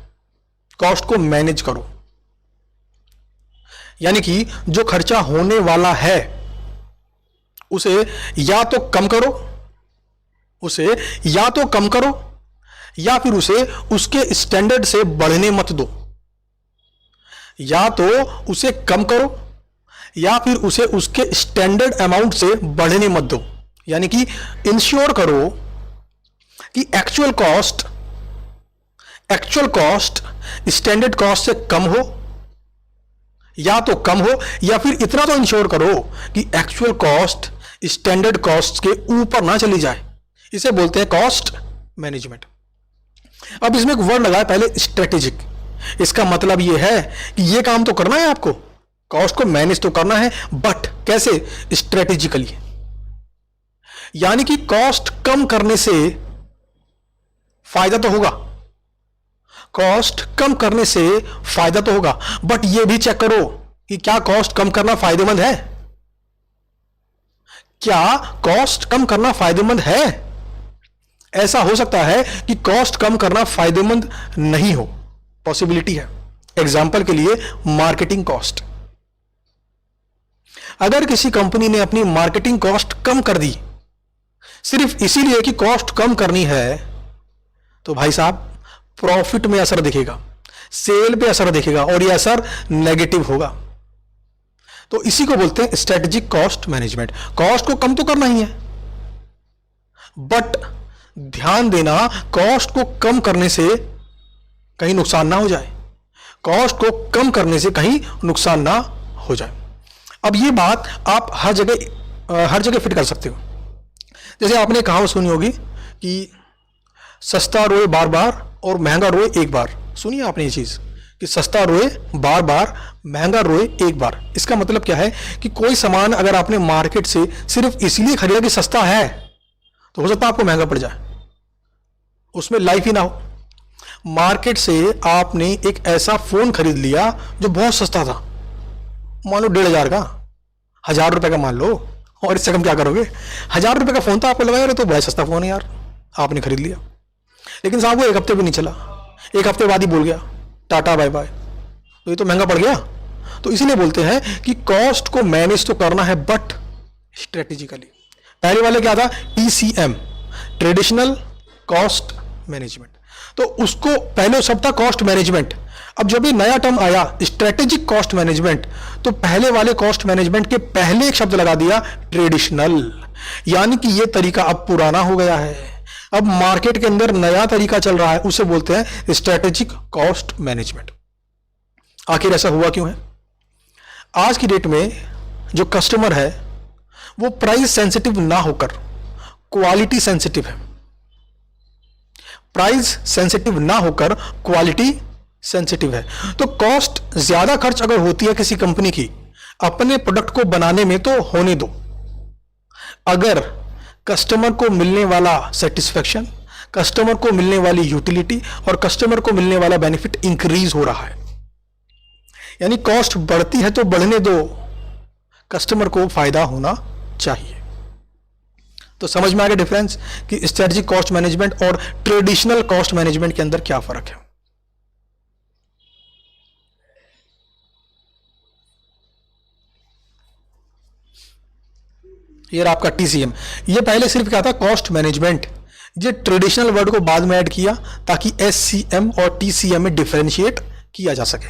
कॉस्ट को मैनेज करो, यानी कि जो खर्चा होने वाला है उसे या तो कम करो, या फिर उसे उसके स्टैंडर्ड से बढ़ने मत दो। या तो उसे कम करो या फिर उसे उसके स्टैंडर्ड अमाउंट से बढ़ने मत दो। यानी कि इंश्योर करो कि एक्चुअल कॉस्ट स्टैंडर्ड कॉस्ट से कम हो, या तो कम हो, या फिर इतना तो इंश्योर करो कि एक्चुअल कॉस्ट स्टैंडर्ड कॉस्ट के ऊपर ना चली जाए। इसे बोलते हैं कॉस्ट मैनेजमेंट। अब इसमें एक वर्ड लगा है पहले, स्ट्रेटेजिक। इसका मतलब यह है कि यह काम तो करना है आपको, कॉस्ट को मैनेज तो करना है, बट कैसे? स्ट्रेटेजिकली। यानी कि कॉस्ट कम करने से फायदा तो होगा, कॉस्ट कम करने से फायदा तो होगा, बट यह भी चेक करो कि क्या कॉस्ट कम करना फायदेमंद है? क्या कॉस्ट कम करना फायदेमंद है? ऐसा हो सकता है कि कॉस्ट कम करना फायदेमंद नहीं हो, पॉसिबिलिटी है। एग्जाम्पल के लिए मार्केटिंग कॉस्ट। अगर किसी कंपनी ने अपनी मार्केटिंग कॉस्ट कम कर दी सिर्फ इसीलिए कि कॉस्ट कम करनी है, तो भाई साहब प्रॉफिट में असर दिखेगा, सेल पे असर दिखेगा, और यह असर नेगेटिव होगा। तो इसी को बोलते हैं स्ट्रेटेजिक कॉस्ट मैनेजमेंट। कॉस्ट को कम तो करना ही है, बट ध्यान देना कॉस्ट को कम करने से कहीं नुकसान ना हो जाए, कॉस्ट को कम करने से कहीं नुकसान ना हो जाए। अब ये बात आप हर जगह फिट कर सकते हो। जैसे आपने कहावत सुनी होगी कि सस्ता रोए बार बार और महंगा रोए एक बार। सुनिए आपने ये चीज कि सस्ता रोए बार बार, महंगा रोए एक बार। इसका मतलब क्या है कि कोई सामान अगर आपने मार्केट से सिर्फ इसलिए खरीदा कि सस्ता है, तो हो सकता है आपको महंगा पड़ जाए, उसमें लाइफ ही ना हो। मार्केट से आपने एक ऐसा फोन खरीद लिया जो बहुत सस्ता था, मान लो 1,500 का, 1,000 रुपए का मान लो, और इससे कम क्या करोगे? 1,000 रुपए का फोन था, आपको लगा यार तो बड़ा सस्ता फोन है यार, आपने खरीद लिया। लेकिन साहब वो एक हफ्ते भी नहीं चला, एक हफ्ते बाद ही बोल गया टाटा बाय बाय, तो ये तो महंगा पड़ गया। तो इसीलिए बोलते हैं कि कॉस्ट को मैनेज तो करना है, बट स्ट्रेटेजिकली। पहले वाले क्या था? TCM, traditional cost management. तो उसको पहले सब था कॉस्ट मैनेजमेंट। अब जब ये नया टर्म आया स्ट्रेटेजिक कॉस्ट मैनेजमेंट, तो पहले वाले कॉस्ट मैनेजमेंट के पहले एक शब्द लगा दिया ट्रेडिशनल, यानी कि ये तरीका अब पुराना हो गया है। अब मार्केट के अंदर नया तरीका चल रहा है, उसे बोलते हैं स्ट्रेटेजिक कॉस्ट मैनेजमेंट। आखिर ऐसा हुआ क्यों है? आज की डेट में जो कस्टमर है वो प्राइस सेंसिटिव ना होकर क्वालिटी सेंसिटिव है, प्राइस सेंसिटिव ना होकर क्वालिटी सेंसिटिव है। तो कॉस्ट ज्यादा खर्च अगर होती है किसी कंपनी की अपने प्रोडक्ट को बनाने में, तो होने दो। अगर कस्टमर को मिलने वाला सेटिस्फेक्शन, कस्टमर को मिलने वाली यूटिलिटी और कस्टमर को मिलने वाला बेनिफिट इंक्रीज हो रहा है, यानी कॉस्ट बढ़ती है तो बढ़ने दो, कस्टमर को फायदा होना चाहिए। तो समझ में आ गया डिफरेंस कि स्ट्रेटेजिक कॉस्ट मैनेजमेंट और ट्रेडिशनल कॉस्ट मैनेजमेंट के अंदर क्या फर्क है। ये आपका TCM, ये पहले सिर्फ क्या था? Cost management. ये ट्रेडिशनल वर्ड को बाद में ऐड किया ताकि SCM और TCM में डिफरेंशिएट किया जा सके।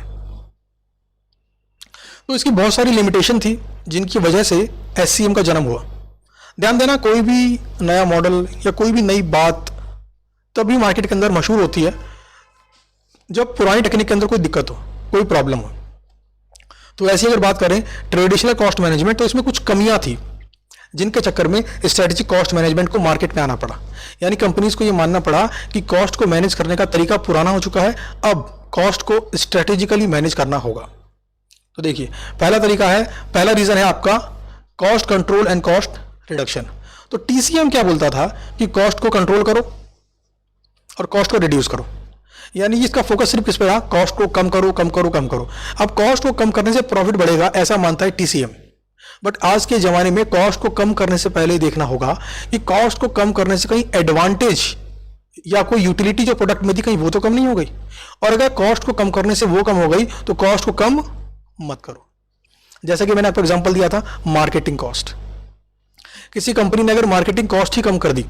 तो इसकी बहुत सारी लिमिटेशन थी जिनकी वजह से SCM का जन्म हुआ। ध्यान देना, कोई भी नया मॉडल या कोई भी नई बात तभी मार्केट के अंदर मशहूर होती है जब पुरानी टेक्निक के अंदर कोई दिक्कत हो, कोई प्रॉब्लम हो। तो ऐसी अगर बात करें ट्रेडिशनल कॉस्ट मैनेजमेंट, तो इसमें कुछ कमियां थी जिनके चक्कर में स्ट्रेटेजिक कॉस्ट मैनेजमेंट को मार्केट में आना पड़ा। यानी कंपनीज को यह मानना पड़ा कि कॉस्ट को मैनेज करने का तरीका पुराना हो चुका है, अब कॉस्ट को स्ट्रेटेजिकली मैनेज करना होगा। तो देखिए, पहला तरीका है, पहला रीजन है आपका cost control and cost reduction. तो TCM क्या बोलता था कि कॉस्ट को कंट्रोल करो और कॉस्ट को रिड्यूस करो, यानी इसका फोकस सिर्फ किस पे रहा? कॉस्ट को कम करो, कम करो, कम करो। अब कॉस्ट को कम करने से प्रॉफिट बढ़ेगा ऐसा मानता है TCM। बट आज के जमाने में कॉस्ट को कम करने से पहले देखना होगा कि कॉस्ट को कम करने से कहीं एडवांटेज या कोई यूटिलिटी जो प्रोडक्ट में थी कहीं वो तो कम नहीं हो गई, और अगर कॉस्ट को कम करने से वो कम हो गई तो कॉस्ट को कम मत करो। जैसा कि मैंने आपको एग्जांपल दिया था मार्केटिंग कॉस्ट। किसी कंपनी ने अगर मार्केटिंग कॉस्ट ही कम कर दी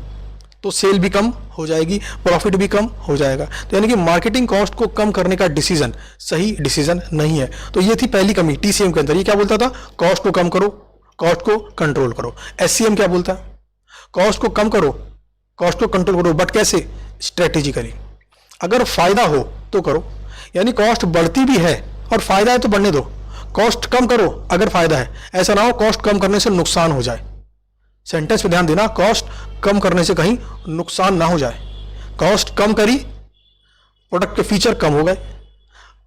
तो सेल भी कम हो जाएगी, प्रॉफिट भी कम हो जाएगा। तो यानी कि मार्केटिंग कॉस्ट को कम करने का डिसीजन सही डिसीजन नहीं है। तो ये थी पहली कमी TCM के अंदर। ये क्या बोलता था? कॉस्ट को कम करो, कॉस्ट को कंट्रोल करो। SCM क्या बोलता है? कॉस्ट को कम करो, कॉस्ट को कंट्रोल करो, बट कैसे? स्ट्रेटेजिकली। अगर फायदा हो तो करो, यानी कॉस्ट बढ़ती भी है और फायदा है तो बढ़ने दो। कॉस्ट कम करो अगर फायदा है, ऐसा ना हो कॉस्ट कम करने से नुकसान हो जाए। सेंटेंस पे ध्यान देना, कॉस्ट कम करने से कहीं नुकसान ना हो जाए। कॉस्ट कम करी, प्रोडक्ट के फीचर कम हो गए,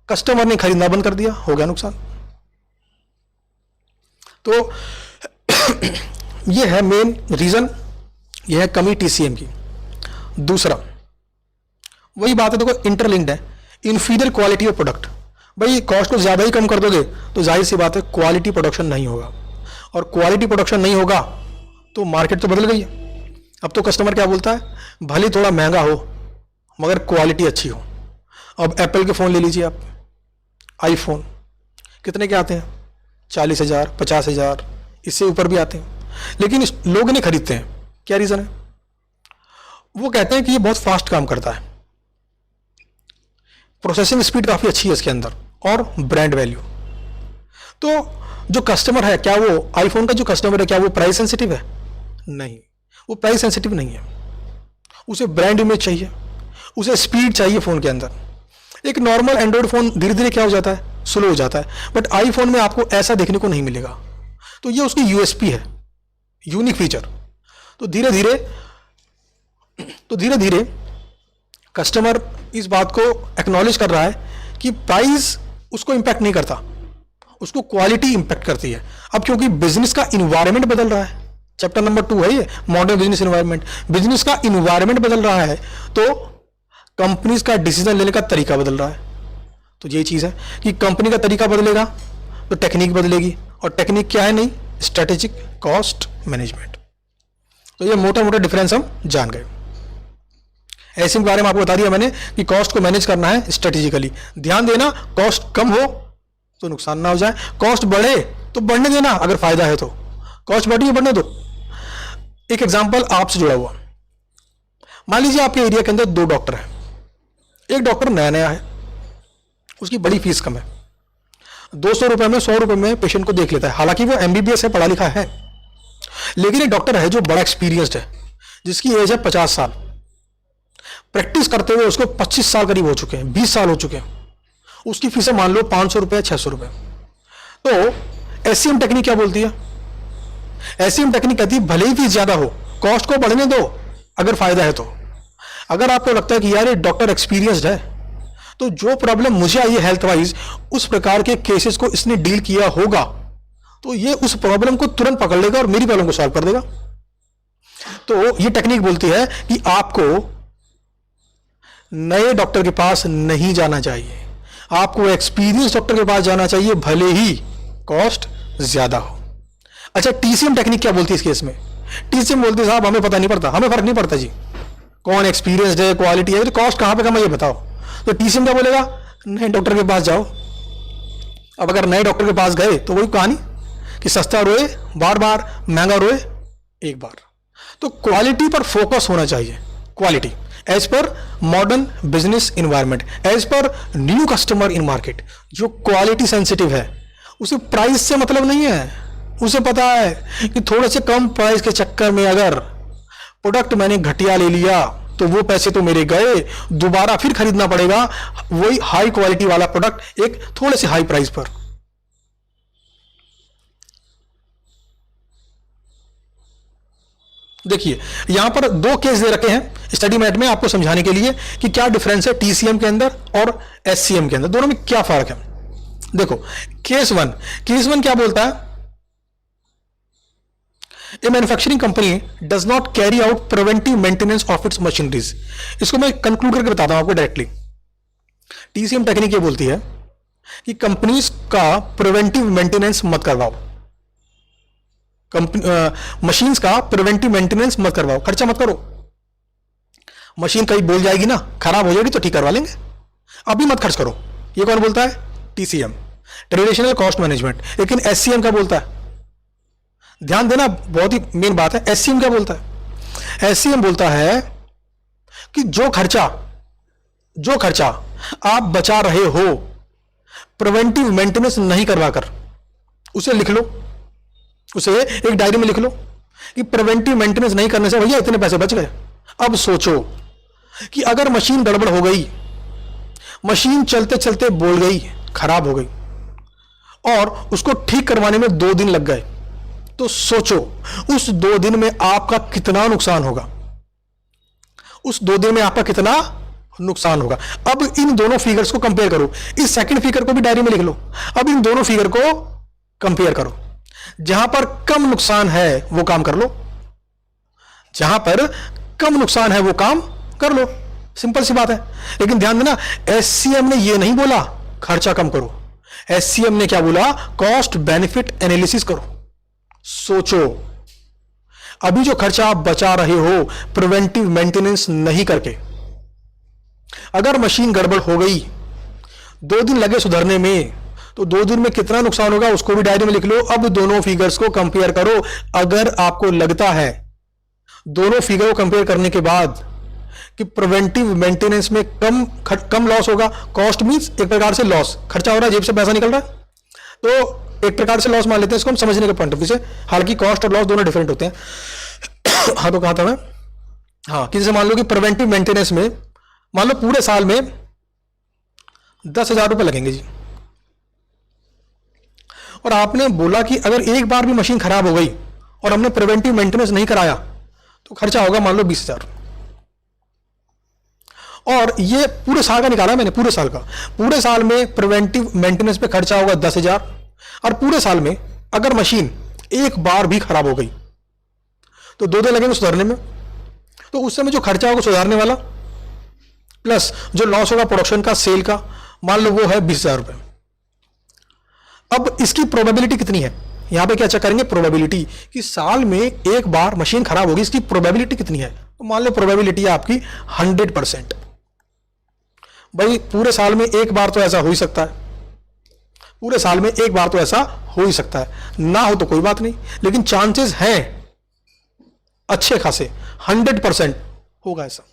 कस्टमर ने खरीदना बंद कर दिया, हो गया नुकसान। तो ये है मेन रीजन, ये है कमी टीसीएम की। दूसरा वही बात है, देखो इंटरलिंक्ड है, इन्फीरियर क्वालिटी ऑफ प्रोडक्ट। भाई कॉस्ट को ज्यादा ही कम कर दोगे तो जाहिर सी बात है क्वालिटी प्रोडक्शन नहीं होगा, और क्वालिटी प्रोडक्शन नहीं होगा तो मार्केट तो बदल गई है। अब तो कस्टमर क्या बोलता है, भले थोड़ा महंगा हो मगर क्वालिटी अच्छी हो। अब एप्पल के फ़ोन ले लीजिए आप, आईफोन कितने के आते हैं, 40,000, 50,000, इससे ऊपर भी आते हैं, लेकिन लोग इन्हें खरीदते हैं। क्या रीज़न है? वो कहते हैं कि ये बहुत फास्ट काम करता है, प्रोसेसिंग स्पीड काफ़ी अच्छी है इसके अंदर, और ब्रांड वैल्यू। तो जो कस्टमर है, क्या वो आईफोन का जो कस्टमर है, क्या वो प्राइस सेंसिटिव है? नहीं, वो प्राइस सेंसिटिव नहीं है। उसे ब्रांड इमेज चाहिए, उसे स्पीड चाहिए फ़ोन के अंदर। एक नॉर्मल एंड्रॉयड फ़ोन धीरे धीरे क्या हो जाता है, स्लो हो जाता है, बट आईफोन में आपको ऐसा देखने को नहीं मिलेगा। तो ये उसकी यूएसपी है, यूनिक फीचर। तो धीरे धीरे कस्टमर इस बात को एक्नॉलेज कर रहा है कि प्राइस उसको इंपैक्ट नहीं करता, उसको क्वालिटी इंपैक्ट करती है। अब क्योंकि बिजनेस का इन्वायरमेंट बदल रहा है, चैप्टर नंबर 2 है ये, मॉडर्न बिजनेस इन्वायरमेंट। बिजनेस का इन्वायरमेंट बदल रहा है तो कंपनीज का डिसीजन लेने का तरीका बदल रहा है। तो ये चीज़ है कि कंपनी का तरीका बदलेगा तो टेक्निक बदलेगी, और टेक्निक क्या है? नहीं, स्ट्रेटेजिक कॉस्ट मैनेजमेंट। तो ये मोटा मोटा डिफरेंस हम जान गए। ऐसे के बारे में आपको बता दिया मैंने कि कॉस्ट को मैनेज करना है स्ट्रेटेजिकली। ध्यान देना, कॉस्ट कम हो तो नुकसान ना हो जाए, कॉस्ट बढ़े तो बढ़ने देना अगर फायदा है तो, कॉस्ट बढ़ी है बढ़ने दो। एक एग्जांपल आपसे जुड़ा हुआ, मान लीजिए आपके एरिया के अंदर 2 डॉक्टर हैं। एक डॉक्टर नया नया है, उसकी बड़ी फीस कम है, 200 रुपए में 100 रुपए में पेशेंट को देख लेता है। हालांकि वो एमबीबीएस है, पढ़ा लिखा है, लेकिन एक डॉक्टर है जो बड़ा एक्सपीरियंस्ड है, जिसकी एज है 50 साल, प्रैक्टिस करते हुए उसको 25 साल करीब हो चुके हैं, 20 साल हो चुके हैं। उसकी फीस मान लो 500 रुपए, 600 रुपए। तो एससीएम टेक्निक क्या बोलती है? एससीएम टेक्निक कहती है भले ही फीस ज्यादा हो, कॉस्ट को बढ़ने दो अगर फायदा है तो। अगर आपको लगता है कि यार ये डॉक्टर एक्सपीरियंस्ड है, तो जो प्रॉब्लम मुझे आई है हेल्थ वाइज, उस प्रकार के केसेस को इसने डील किया होगा, तो ये उस प्रॉब्लम को तुरंत पकड़ लेगा और मेरी प्रॉब्लम को सॉल्व कर देगा। तो ये टेक्निक बोलती है कि आपको नए डॉक्टर के पास नहीं जाना चाहिए, आपको एक्सपीरियंस डॉक्टर के पास जाना चाहिए, भले ही कॉस्ट ज्यादा हो। अच्छा, टीसीएम टेक्निक क्या बोलती है इस केस में? टीसीएम बोलती है साहब हमें पता नहीं पड़ता, हमें फर्क नहीं पड़ता जी कौन एक्सपीरियंस्ड है, क्वालिटी है, कॉस्ट कहां पे कम है ये बताओ। तो टीसीएम क्या बोलेगा? नए डॉक्टर के पास जाओ। अब अगर नए डॉक्टर के पास गए तो वही कहानी कि सस्ता रोए बार बार, महंगा रोए एक बार। तो क्वालिटी पर फोकस होना चाहिए, क्वालिटी एज पर मॉडर्न बिजनेस इन्वायरमेंट, एज पर न्यू कस्टमर इन मार्केट। जो क्वालिटी सेंसिटिव है उसे प्राइस से मतलब नहीं है, उसे पता है कि थोड़े से कम प्राइस के चक्कर में अगर प्रोडक्ट मैंने घटिया ले लिया तो वो पैसे तो मेरे गए, दोबारा फिर खरीदना पड़ेगा वही हाई क्वालिटी वाला प्रोडक्ट एक थोड़े से हाई प्राइस पर। देखिए यहां पर 2 केस दे रखे हैं स्टडी मैट में आपको समझाने के लिए कि क्या डिफरेंस है टीसीएम के अंदर और एससीएम के अंदर, दोनों में क्या फर्क है। देखो केस वन क्या बोलता है? ए manufacturing company does not carry out preventive maintenance of its machineries. इसको मैं कंक्लूड करके बताता हूं आपको डायरेक्टली। टीसीएम टेक्निक ये बोलती है कि कंपनीज का प्रिवेंटिव मेंटेनेंस मत करवाओ, मशीन्स का प्रिवेंटिव मेंटेनेंस मत करवाओ, खर्चा मत करो। मशीन कहीं बोल जाएगी ना, खराब हो जाएगी तो ठीक करवा लेंगे, अभी मत खर्च करो। ये कौन बोलता है? TCM, traditional cost management. लेकिन एससीएम क्या बोलता है? ध्यान देना, बहुत ही मेन बात है। एससीएम क्या बोलता है? एससीएम बोलता है कि जो खर्चा आप बचा रहे हो प्रिवेंटिव मेंटेनेंस नहीं करवाकर, उसे लिख लो, उसे एक डायरी में लिख लो कि प्रिवेंटिव मेंटेनेंस नहीं करने से भैया इतने पैसे बच गए। अब सोचो कि अगर मशीन गड़बड़ हो गई, मशीन चलते चलते बोल गई, खराब हो गई और उसको ठीक करवाने में 2 दिन लग गए, तो सोचो उस 2 दिन में आपका कितना नुकसान होगा, उस 2 दिन में आपका कितना नुकसान होगा। अब इन दोनों फिगर्स को कंपेयर करो, इस सेकंड फिगर को भी डायरी में लिख लो, अब इन दोनों फिगर को कंपेयर करो। जहां पर कम नुकसान है वो काम कर लो, जहां पर कम नुकसान है वो काम कर लो, सिंपल सी बात है। लेकिन ध्यान देना, एससीएम ने ये नहीं बोला खर्चा कम करो, एससीएम ने क्या बोला, कॉस्ट बेनिफिट एनालिसिस करो। सोचो, अभी जो खर्चा आप बचा रहे हो प्रिवेंटिव मेंटेनेंस नहीं करके, अगर मशीन गड़बड़ हो गई, 2 दिन लगे सुधरने में, तो 2 दिन में कितना नुकसान होगा उसको भी डायरी में लिख लो। अब दोनों फिगर्स को कंपेयर करो। अगर आपको लगता है दोनों फिगर को कंपेयर करने के बाद कि प्रिवेंटिव मेंटेनेंस में कम लॉस होगा, कॉस्ट मींस एक प्रकार से लॉस, खर्चा हो रहा है, जेब से पैसा निकल रहा है, तो एक प्रकार से लॉस मान लेते हैं इसको हम समझने के पॉइंट ऑफ व्यू से। हालांकि कॉस्ट और लॉस दोनों डिफरेंट होते हैं। हाँ, तो कहा था मैं, हाँ, किसी से मान लो कि प्रिवेंटिव मेंटेनेंस में मान लो पूरे साल में 10,000 रुपए लगेंगे जी, और आपने बोला कि अगर एक बार भी मशीन खराब हो गई और हमने प्रिवेंटिव मेंटेनेंस नहीं कराया तो खर्चा होगा मान लो 20,000। और ये पूरे साल का निकाला मैंने, पूरे साल का, पूरे साल में प्रिवेंटिव मेंटेनेंस पे खर्चा होगा 10,000, और पूरे साल में अगर मशीन एक बार भी खराब हो गई तो 2 दिन लगेंगे सुधारने में, तो उस समय जो खर्चा होगा सुधारने वाला प्लस जो लॉस होगा प्रोडक्शन का, सेल का, मान लो वो है 20,000 रुपए। अब इसकी प्रोबेबिलिटी कितनी है, यहां पे क्या चेक करेंगे, प्रोबेबिलिटी कि साल में एक बार मशीन खराब होगी, इसकी प्रोबेबिलिटी कितनी है। तो मान लो प्रोबेबिलिटी है आपकी 100%। भाई पूरे साल में एक बार तो ऐसा हो ही सकता है, पूरे साल में एक बार तो ऐसा हो ही सकता है, ना हो तो कोई बात नहीं, लेकिन चांसेस हैं अच्छे खासे, 100% होगा ऐसा।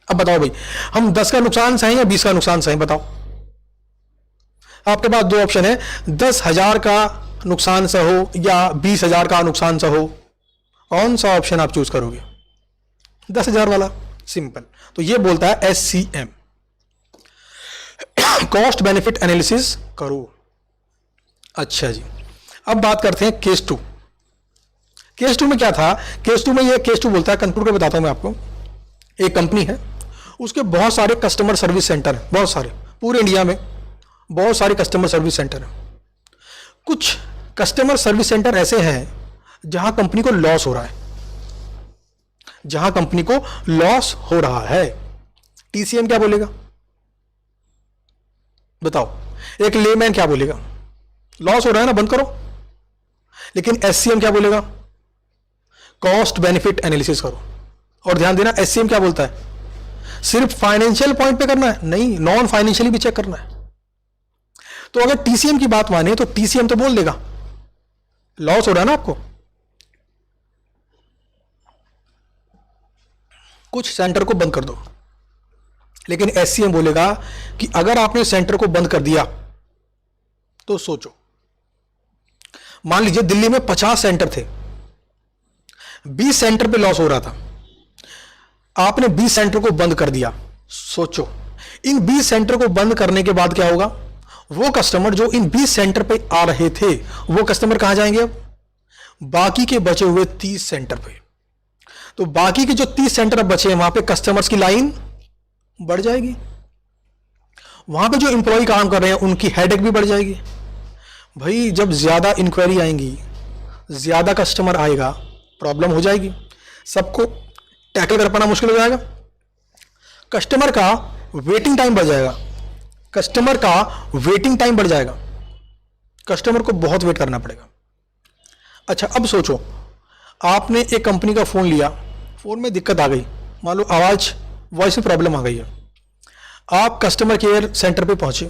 अब बताओ भाई, हम 10 का नुकसान सहें या 20 का नुकसान सहें, बताओ। आपके पास 2 ऑप्शन है, 10,000 का नुकसान सहो या 20,000 का नुकसान सहो, कौन सा ऑप्शन आप चूज करोगे? 10,000 वाला, सिंपल। तो ये बोलता है एससीएम, कॉस्ट बेनिफिट एनालिसिस करो। अच्छा जी, अब बात करते हैं केस 2। केस 2 में क्या था, केस 2 में ये केस 2 बोलता है, कंक्लूड कर बताता हूं मैं आपको। एक कंपनी है, उसके बहुत सारे कस्टमर सर्विस सेंटर हैं, बहुत सारे, पूरे इंडिया में बहुत सारे कस्टमर सर्विस सेंटर हैं। कुछ कस्टमर सर्विस सेंटर ऐसे हैं जहां कंपनी को लॉस हो रहा है, जहां कंपनी को लॉस हो रहा है। टीसीएम क्या बोलेगा बताओ, एक लेमैन क्या बोलेगा, लॉस हो रहा है ना, बंद करो। लेकिन एससीएम क्या बोलेगा, कॉस्ट बेनिफिट एनालिसिस करो। और ध्यान देना, एससीएम क्या बोलता है, सिर्फ फाइनेंशियल पॉइंट पे करना है, नहीं, नॉन फाइनेंशियली भी चेक करना है। तो अगर टीसीएम की बात माने तो टीसीएम तो बोल देगा लॉस हो रहा है ना आपको, कुछ सेंटर को बंद कर दो। लेकिन एससीएम बोलेगा कि अगर आपने सेंटर को बंद कर दिया तो सोचो, मान लीजिए दिल्ली में 50 सेंटर थे, 20 सेंटर पे लॉस हो रहा था, आपने 20 सेंटर को बंद कर दिया। सोचो इन 20 सेंटर को बंद करने के बाद क्या होगा, वो कस्टमर जो इन 20 सेंटर पे आ रहे थे वो कस्टमर कहां जाएंगे, अब बाकी के बचे हुए 30 सेंटर पे। तो बाकी के जो 30 सेंटर अब बचे हैं वहां पे कस्टमर्स की लाइन बढ़ जाएगी, वहां पे जो इंप्लॉय काम कर रहे हैं उनकी हेडेक भी बढ़ जाएगी। भाई जब ज्यादा इंक्वायरी आएंगी, ज्यादा कस्टमर आएगा, प्रॉब्लम हो जाएगी, सबको टैकल कर पाना मुश्किल हो जाएगा, कस्टमर का वेटिंग टाइम बढ़ जाएगा, कस्टमर का वेटिंग टाइम बढ़ जाएगा, कस्टमर को बहुत वेट करना पड़ेगा। अच्छा अब सोचो, आपने एक कंपनी का फोन लिया, फोन में दिक्कत आ गई, मान लो आवाज वॉइस में प्रॉब्लम आ गई है, आप कस्टमर केयर सेंटर पे पहुंचे,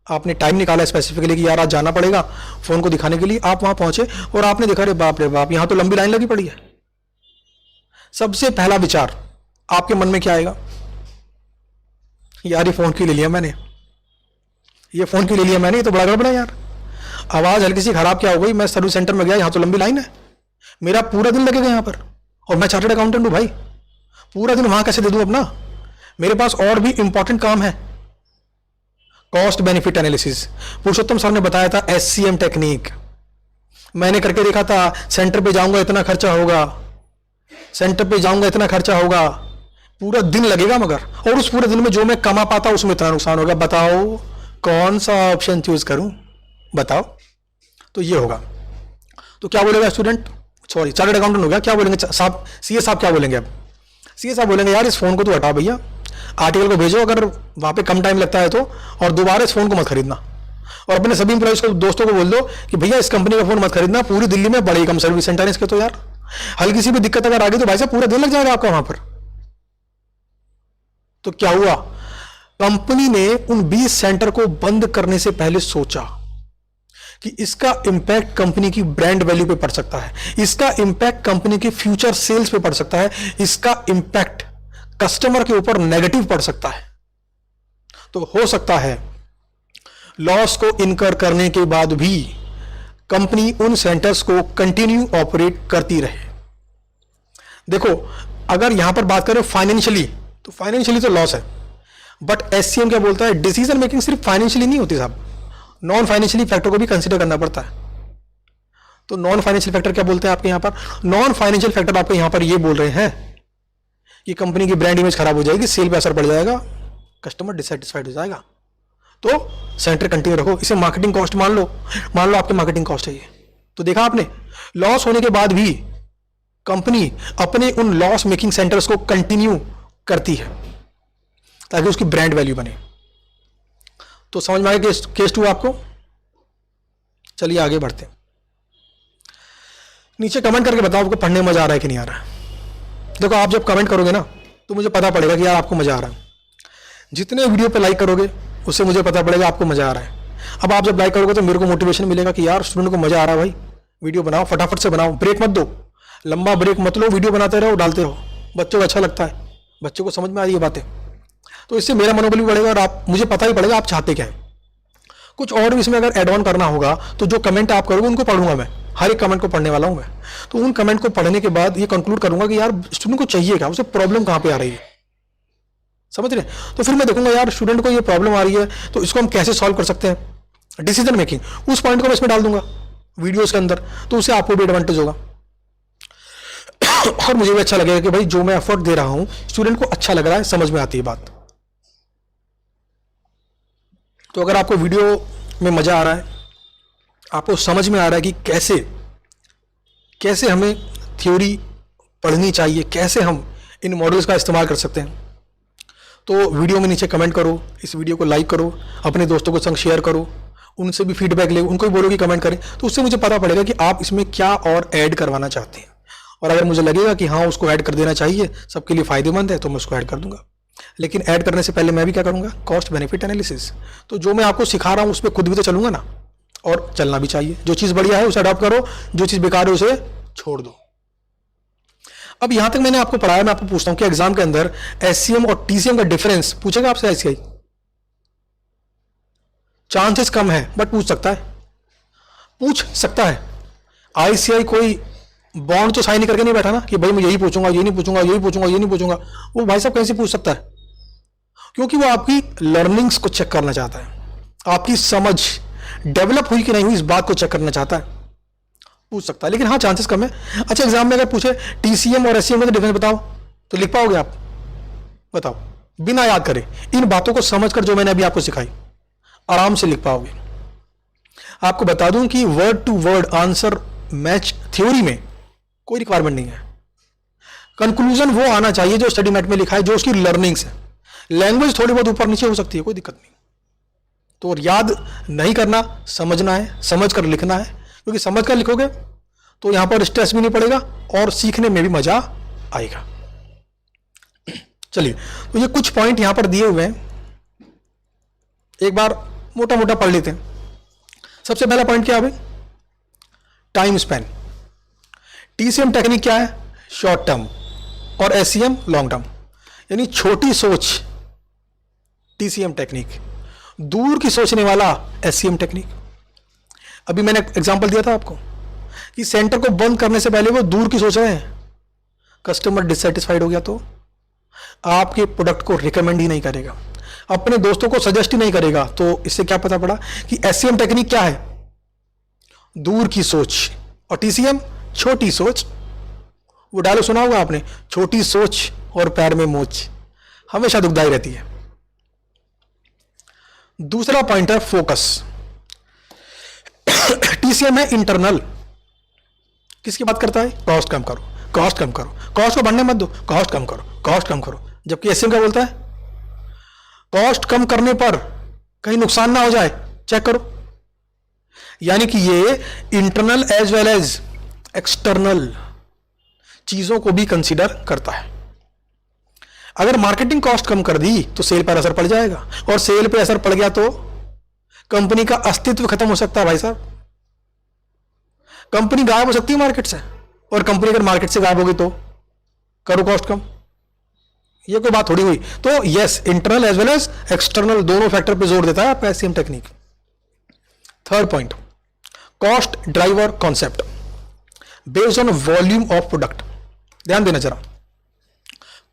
आपने टाइम निकाला स्पेसिफिकली कि यार आज जाना पड़ेगा फोन को दिखाने के लिए, आप वहां पहुंचे और आपने देखा रे बाप यहां तो लंबी लाइन लगी पड़ी है। सबसे पहला विचार आपके मन में क्या आएगा, यार ये फोन क्यों ले लिया मैंने, ये फोन क्यों ले लिया मैंने, ये तो बड़ा गड़बड़ है यार, आवाज हल्की सी खराब क्या हो गई, मैं सर्विस सेंटर में गया, यहां तो लंबी लाइन है, मेरा पूरा दिन लगेगा यहां पर, और मैं चार्टर्ड अकाउंटेंट हूं भाई, पूरा दिन वहां कैसे दे दूं अपना, मेरे पास और भी इंपॉर्टेंट काम है। कॉस्ट बेनिफिट एनालिसिस, पुरुषोत्तम सर ने बताया था एससीएम टेक्निक, मैंने करके देखा था, सेंटर पे जाऊंगा इतना खर्चा होगा, सेंटर पे जाऊंगा इतना खर्चा होगा, पूरा दिन लगेगा मगर, और उस पूरे दिन में जो मैं कमा पाता उसमें इतना नुकसान होगा। बताओ कौन सा ऑप्शन चूज करूं, बताओ। तो ये होगा तो क्या बोलेगा स्टूडेंट, सॉरी चार्टर्ड अकाउंटेंट हो गया, क्या बोलेंगे साहब, सीए साहब क्या बोलेंगे, अब सीए साहब बोलेंगे यार इस फोन को तो हटा भैया, आर्टिकल को भेजो अगर वहां पे कम टाइम लगता है तो, और दोबारा इस फोन को मत खरीदना, और अपने सभी इंप्लॉइज को, दोस्तों को बोल दो कि भैया इस कंपनी का फोन मत खरीदना, पूरी दिल्ली में बड़े कम सर्विस सेंटर है इसके, तो यार हल्की सी भी दिक्कत अगर आ गई तो भाई साहब पूरा दिन लग जाएगा आपका वहां पर। तो क्या हुआ, कंपनी ने उन 20 सेंटर को बंद करने से पहले सोचा कि इसका इंपैक्ट कंपनी की ब्रांड वैल्यू पे पड़ सकता है, इसका इंपैक्ट कंपनी के फ्यूचर सेल्स पे पड़ सकता है, इसका इंपैक्ट कस्टमर के ऊपर नेगेटिव पड़ सकता है। तो हो सकता है लॉस को इनकर करने के बाद भी कंपनी उन सेंटर्स को कंटिन्यू ऑपरेट करती रहे। देखो अगर यहां पर बात करें फाइनेंशियली, तो फाइनेंशियली तो लॉस है, बट एससीएम क्या बोलता है, डिसीजन मेकिंग सिर्फ फाइनेंशियली नहीं होती साहब, नॉन फाइनेंशियली फैक्टर को भी कंसीडर करना पड़ता है। तो नॉन फाइनेंशियल फैक्टर क्या बोलते हैं आपके यहां पर, नॉन फाइनेंशियल फैक्टर आपके यहां पर ये बोल रहे हैं कि कंपनी की ब्रांड इमेज खराब हो जाएगी, सेल पे असर पड़ जाएगा, कस्टमर डिससेटिस्फाइड हो जाएगा, तो सेंटर कंटिन्यू रखो। इसे मार्केटिंग कॉस्ट मान लो आपके मार्केटिंग कॉस्ट है ये। तो देखा आपने, लॉस होने के बाद भी कंपनी अपने उन लॉस मेकिंग सेंटर्स को कंटिन्यू करती है ताकि उसकी ब्रांड वैल्यू बने। तो समझ में आया केस 2 आपको। चलिए आगे बढ़ते हैं। नीचे कमेंट करके बताओ आपको पढ़ने में मजा आ रहा है कि नहीं आ रहा है। देखो आप जब कमेंट करोगे ना तो मुझे पता पड़ेगा कि यार आपको मजा आ रहा है। जितने वीडियो पे लाइक करोगे उससे मुझे पता पड़ेगा आपको मजा आ रहा है। अब आप जब लाइक करोगे तो मेरे को मोटिवेशन मिलेगा कि यार स्टूडेंट को मजा आ रहा है, भाई वीडियो बनाओ, फटाफट से बनाओ, ब्रेक मत दो, लंबा ब्रेक मत लो, वीडियो बनाते रहो, डालते रहो। बच्चों को अच्छा लगता है, बच्चों को समझ में आ रही है बातें, तो इससे मेरा मनोबल भी बढ़ेगा और आप, मुझे पता ही पड़ेगा आप चाहते क्या है। कुछ और भी इसमें अगर एड ऑन करना होगा तो जो कमेंट आप करोगे उनको पढ़ूंगा मैं, हर एक कमेंट को पढ़ने वाला हूं मैं। तो उन कमेंट को पढ़ने के बाद ये कंक्लूड करूंगा कि यार स्टूडेंट को चाहिए क्या, उसे प्रॉब्लम कहां पे आ रही है, समझ रहे। तो फिर मैं देखूंगा यार स्टूडेंट को ये प्रॉब्लम आ रही है तो इसको हम कैसे सॉल्व कर सकते हैं। डिसीजन मेकिंग, उस पॉइंट को मैं इसमें डाल दूंगा वीडियोस के अंदर, तो उससे आपको भी एडवांटेज होगा और मुझे भी अच्छा लगेगा कि भाई जो मैं एफर्ट दे रहा हूं स्टूडेंट को अच्छा लग रहा है, समझ में आती है बात। तो अगर आपको वीडियो में मजा आ रहा है, आपको समझ में आ रहा है कि कैसे कैसे हमें थ्योरी पढ़नी चाहिए, कैसे हम इन मॉडल्स का इस्तेमाल कर सकते हैं, तो वीडियो में नीचे कमेंट करो, इस वीडियो को लाइक करो, अपने दोस्तों को संग शेयर करो, उनसे भी फीडबैक ले, उनको भी बोलो कि कमेंट करें, तो उससे मुझे पता पड़ेगा कि आप इसमें क्या और ऐड करवाना चाहते हैं। और अगर मुझे लगेगा कि हाँ उसको ऐड कर देना चाहिए, सबके लिए फायदेमंद है, तो मैं उसको ऐड कर दूंगा। लेकिन ऐड करने से पहले मैं भी क्या करूंगा, कॉस्ट बेनिफिट एनालिसिस। तो जो मैं आपको सिखा रहा हूं उस पर खुद भी तो चलूंगा ना, और चलना भी चाहिए। जो चीज बढ़िया है उसे अडॉप्ट करो, जो चीज बेकार है उसे छोड़ दो। अब यहां तक मैंने आपको पढ़ाया, मैं आपको पूछता हूं कि एग्जाम के अंदर एससीएम और टीसीएम का डिफरेंस पूछेगा आपसे आईसीआई? चांसेस कम है बट पूछ सकता है, पूछ सकता है। आईसीआई कोई बॉन्ड तो साइन करके नहीं बैठा ना कि भाई मैं यही पूछूंगा, ये नहीं पूछूंगा, यही पूछूंगा, ये नहीं पूछूंगा। वो भाई साहब कैसे पूछ सकता है? क्योंकि वो आपकी लर्निंग्स को चेक करना चाहता है, आपकी समझ डेवलप हुई कि नहीं हुई इस बात को चेक करना चाहता है। पूछ सकता है, लेकिन हाँ चांसेस कम है। अच्छा एग्जाम में अगर पूछे टीसीएम और एससीएम का डिफरेंस बताओ, तो लिख पाओगे आप? बताओ, बिना याद करे, इन बातों को समझकर जो मैंने अभी आपको सिखाई आराम से लिख पाओगे। आपको बता दूं कि word to word answer match theory में कोई रिक्वायरमेंट नहीं है। कंक्लूजन वो आना चाहिए जो स्टडी मैट में लिखा है, जो उसकी लर्निंग्स है। लैंग्वेज थोड़ी बहुत ऊपर नीचे हो सकती है, कोई दिक्कत नहीं। तो याद नहीं करना, समझना है, समझ कर लिखना है, क्योंकि समझ कर लिखोगे तो यहां पर स्ट्रेस भी नहीं पड़ेगा और सीखने में भी मजा आएगा। चलिए, तो ये कुछ पॉइंट यहां पर दिए हुए हैं, एक बार मोटा मोटा पढ़ लेते हैं। सबसे पहला पॉइंट क्या है भाई? Time span. टीसीएम टेक्निक क्या है? शॉर्ट टर्म, और एससीएम लॉन्ग टर्म, यानी छोटी सोच टीसीएम टेक्निक, दूर की सोचने वाला एससीएम टेक्निक। अभी मैंने एग्जांपल दिया था आपको कि सेंटर को बंद करने से पहले वो दूर की सोच रहे हैं, कस्टमर डिससेटिस्फाइड हो गया तो आपके प्रोडक्ट को रिकमेंड ही नहीं करेगा, अपने दोस्तों को सजेस्ट ही नहीं करेगा। तो इससे क्या पता पड़ा कि एससीएम टेक्निक क्या है? दूर की सोच, और टीसीएम छोटी सोच। वो डायलॉग सुना होगा आपने, छोटी सोच और पैर में मोच, हमेशा दुखदाई रहती है। दूसरा पॉइंट है फोकस। टीसीएम है इंटरनल, किसकी बात करता है? कॉस्ट कम करो, कॉस्ट कम करो, कॉस्ट को बढ़ने मत दो, कॉस्ट कम करो, कॉस्ट कम करो। जबकि एससीएम क्या बोलता है? कॉस्ट कम करने पर कहीं नुकसान ना हो जाए, चेक करो। यानी कि ये internal as well as external चीजों को भी कंसीडर करता है। अगर मार्केटिंग कॉस्ट कम कर दी तो सेल पर असर पड़ जाएगा, और सेल पे असर पड़ गया तो कंपनी का अस्तित्व खत्म हो सकता है भाई साहब। कंपनी गायब हो सकती है मार्केट से, और कंपनी अगर मार्केट से गायब होगी तो करो कॉस्ट कम, ये कोई बात थोड़ी हुई। तो yes, internal as well as external दोनों फैक्टर पे जोर देता है आपका SCM technique. Third point, cost driver concept based on volume of product. ध्यान देना जरा,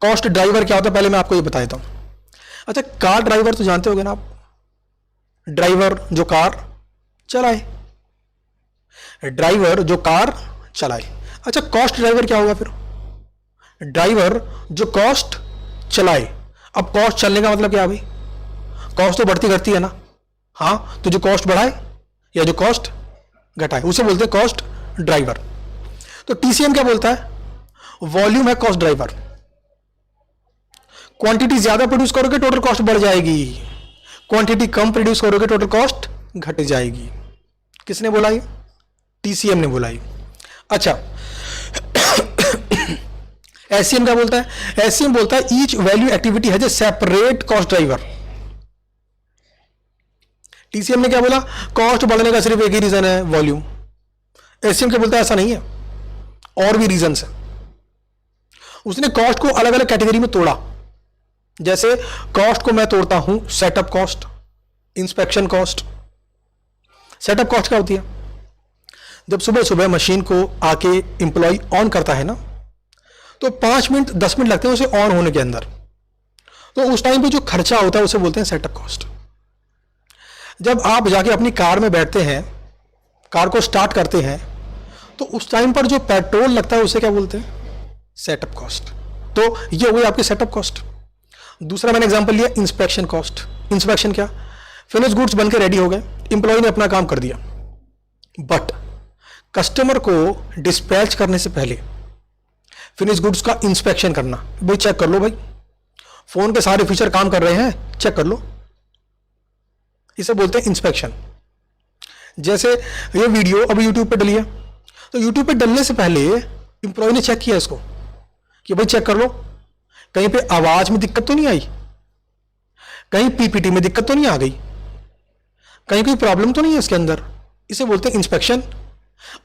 कॉस्ट ड्राइवर क्या होता है पहले मैं आपको ये बता देता हूं। अच्छा, कार ड्राइवर तो जानते होंगे ना आप, ड्राइवर जो कार चलाए, ड्राइवर जो कार चलाए। अच्छा, कॉस्ट ड्राइवर क्या होगा फिर? ड्राइवर जो कॉस्ट चलाए। अब कॉस्ट चलने का मतलब क्या है भाई? कॉस्ट तो बढ़ती घटती है ना। हाँ, तो जो कॉस्ट बढ़ाए या जो कॉस्ट घटाए उसे बोलते हैं कॉस्ट ड्राइवर। तो टीसीएम क्या बोलता है? वॉल्यूम है कॉस्ट ड्राइवर। क्वांटिटी ज्यादा प्रोड्यूस करोगे टोटल कॉस्ट बढ़ जाएगी, क्वांटिटी कम प्रोड्यूस करोगे टोटल कॉस्ट घट जाएगी। किसने बोला ये? टीसीएम ने बोला ये। अच्छा, एससीएम क्या बोलता है? एससीएम बोलता है each value activity has a separate cost driver. TCM ने क्या बोला? कॉस्ट बढ़ने का सिर्फ एक ही रीजन है, वॉल्यूम। एससीएम क्या बोलता है? ऐसा नहीं है, और भी रीजन है। उसने कॉस्ट को अलग अलग कैटेगरी में तोड़ा। जैसे कॉस्ट को मैं तोड़ता हूं setup cost, inspection cost. Setup cost क्या होती है? जब सुबह सुबह मशीन को आके इंप्लॉय ऑन करता है ना, तो 5 मिनट 10 मिनट लगते हैं उसे ऑन होने के अंदर। तो उस टाइम पे जो खर्चा होता है उसे बोलते हैं सेटअप कॉस्ट। जब आप जाके अपनी कार में बैठते हैं, कार को स्टार्ट करते हैं, तो उस टाइम पर जो पेट्रोल लगता है उसे क्या बोलते हैं? Setup cost. तो ये हो गई आपकी सेटअप कॉस्ट। दूसरा मैंने एग्जांपल लिया इंस्पेक्शन कॉस्ट। इंस्पेक्शन क्या? फिनिश गुड्स बनकर रेडी हो गए, इंप्लॉय ने अपना काम कर दिया, बट कस्टमर को डिस्पैच करने से पहले फिनिश गुड्स का इंस्पेक्शन करना। भाई चेक कर लो, भाई फोन के सारे फीचर काम कर रहे हैं, चेक कर लो, इसे बोलते हैं इंस्पेक्शन। जैसे ये वीडियो अभी यूट्यूब पे डली है, तो यूट्यूब पे डलने से पहले इंप्लॉय ने चेक किया इसको कि भाई चेक कर लो, कहीं पे आवाज में दिक्कत तो नहीं आई, कहीं पीपीटी में दिक्कत तो नहीं आ गई, कहीं कोई प्रॉब्लम तो नहीं है इसके अंदर। इसे बोलते हैं इंस्पेक्शन।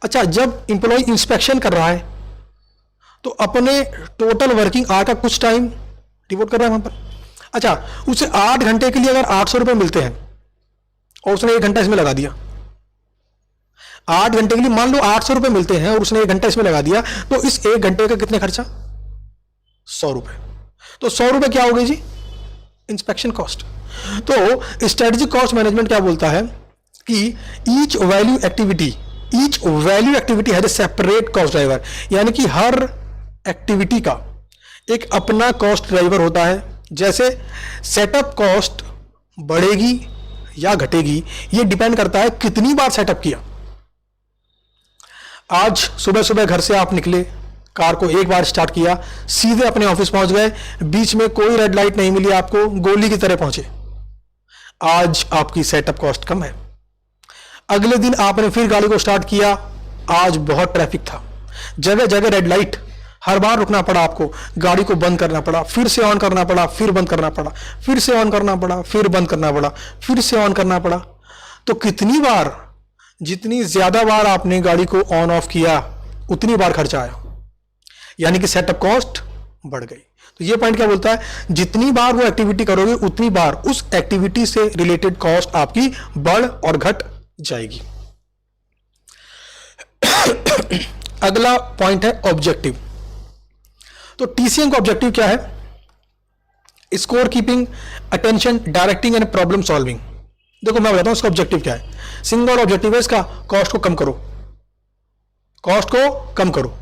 अच्छा, जब इंप्लॉय इंस्पेक्शन कर रहा है तो अपने टोटल वर्किंग आवर का कुछ टाइम डिवोट कर रहा है वहां पर। अच्छा, उसे 8 घंटे के लिए अगर 800 रुपए मिलते हैं और उसने 1 घंटा इसमें लगा दिया, 8 घंटे के लिए मान लो 800 रुपए मिलते हैं और उसने 1 घंटा इसमें लगा दिया, तो इस 1 घंटे का कितने खर्चा? 100 रुपए। तो 100 रुपए क्या हो गई जी? Inspection cost. तो स्ट्रेटेजिक कॉस्ट मैनेजमेंट क्या बोलता है कि each value activity has a separate cost driver. यानी कि हर एक्टिविटी का एक अपना कॉस्ट ड्राइवर होता है। जैसे सेटअप कॉस्ट बढ़ेगी या घटेगी, ये डिपेंड करता है कितनी बार सेटअप किया। आज सुबह सुबह घर से आप निकले, कार को एक बार स्टार्ट किया, सीधे अपने ऑफिस पहुंच गए, बीच में कोई रेड लाइट नहीं मिली आपको, गोली की तरह पहुंचे, आज आपकी सेटअप कॉस्ट कम है। अगले दिन आपने फिर गाड़ी को स्टार्ट किया, आज बहुत ट्रैफिक था, जगह जगह रेड लाइट, हर बार रुकना पड़ा आपको, गाड़ी को बंद करना पड़ा, फिर से ऑन करना पड़ा, फिर बंद करना पड़ा, फिर से ऑन करना पड़ा, फिर बंद करना पड़ा, फिर से ऑन करना पड़ा। तो कितनी बार, जितनी ज्यादा बार आपने गाड़ी को ऑन ऑफ किया उतनी बार खर्चा आया, यानी कि सेटअप कॉस्ट बढ़ गई। तो ये पॉइंट क्या बोलता है? जितनी बार वो एक्टिविटी करोगे उतनी बार उस एक्टिविटी से रिलेटेड कॉस्ट आपकी बढ़ और घट जाएगी। अगला पॉइंट है ऑब्जेक्टिव। तो टीसीएम का ऑब्जेक्टिव क्या है? Score keeping, attention, directing and problem solving. देखो मैं बताता हूं इसका ऑब्जेक्टिव क्या है। सिंगल ऑब्जेक्टिव है इसका, कॉस्ट को कम करो, कॉस्ट को कम करो।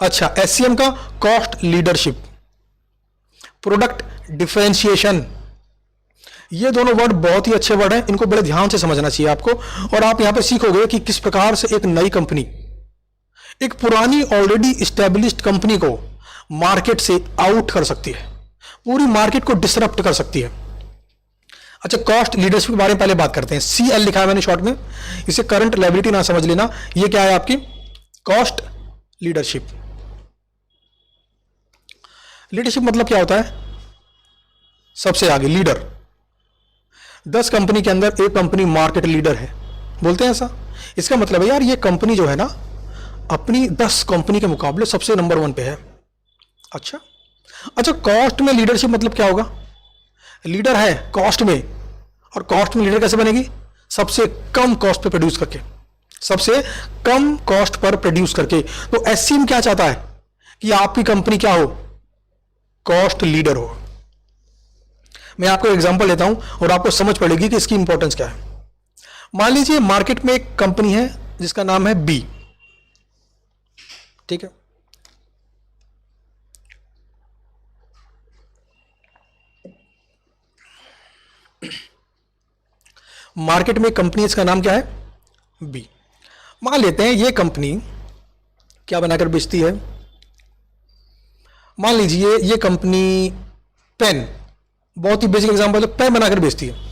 अच्छा, एससीएम का कॉस्ट लीडरशिप, प्रोडक्ट डिफरेंशिएशन। ये दोनों वर्ड बहुत ही अच्छे वर्ड हैं, इनको बड़े ध्यान से समझना चाहिए आपको। और आप यहां पे सीखोगे कि किस प्रकार से एक नई कंपनी एक पुरानी ऑलरेडी इस्टेब्लिश्ड कंपनी को मार्केट से आउट कर सकती है, पूरी मार्केट को डिसरप्ट कर सकती है। अच्छा, कॉस्ट लीडरशिप के बारे में पहले बात करते हैं। CL लिखा है मैंने शॉर्ट में, इसे करंट लायबिलिटी ना समझ लेना। ये क्या है आपकी कॉस्ट लीडरशिप। लीडरशिप मतलब क्या होता है? सबसे आगे लीडर। 10 कंपनी के अंदर एक कंपनी मार्केट लीडर है, बोलते हैं ऐसा। इसका मतलब है यार ये कंपनी जो है ना अपनी 10 कंपनी के मुकाबले सबसे नंबर 1 पे है। अच्छा, कॉस्ट में लीडरशिप मतलब क्या होगा? लीडर है कॉस्ट में, और कॉस्ट में लीडर कैसे बनेगी? सबसे कम कॉस्ट पर प्रोड्यूस करके, सबसे कम कॉस्ट पर प्रोड्यूस करके। तो एससीएम क्या चाहता है कि आपकी कंपनी क्या हो? कॉस्ट लीडर हो। मैं आपको एग्जांपल देता हूं और आपको समझ पड़ेगी कि इसकी इंपॉर्टेंस क्या है। मान लीजिए मार्केट में एक कंपनी है जिसका नाम है बी, ठीक है। मार्केट में कंपनी, इसका नाम क्या है? बी। मान लेते हैं ये कंपनी क्या बनाकर बेचती है? मान लीजिए ये कंपनी पेन, बहुत ही बेसिक एग्जांपल है, पेन बनाकर बेचती है।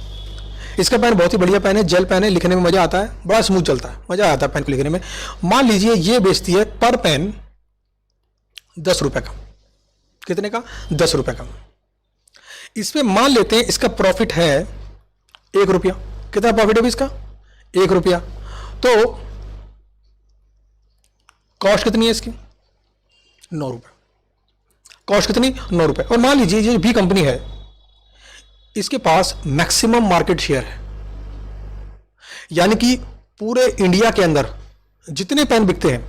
इसका पेन बहुत ही बढ़िया पेन है, जेल पेन है, लिखने में मजा आता है, बड़ा स्मूथ चलता है, मजा आता है पेन को लिखने में। मान लीजिए ये बेचती है पर पेन 10 रुपए का। कितने का? 10 रुपए का। इसमें मान लेते हैं इसका प्रॉफिट है 1 रुपया। कितना प्रॉफिट है इसका? 1 रुपया। तो कॉस्ट कितनी है इसकी? 9 रुपए। कॉस्ट कितनी? 9 रुपए। और मान लीजिए ये भी कंपनी है, इसके पास मैक्सिमम मार्केट शेयर है, यानी कि पूरे इंडिया के अंदर जितने पेन बिकते हैं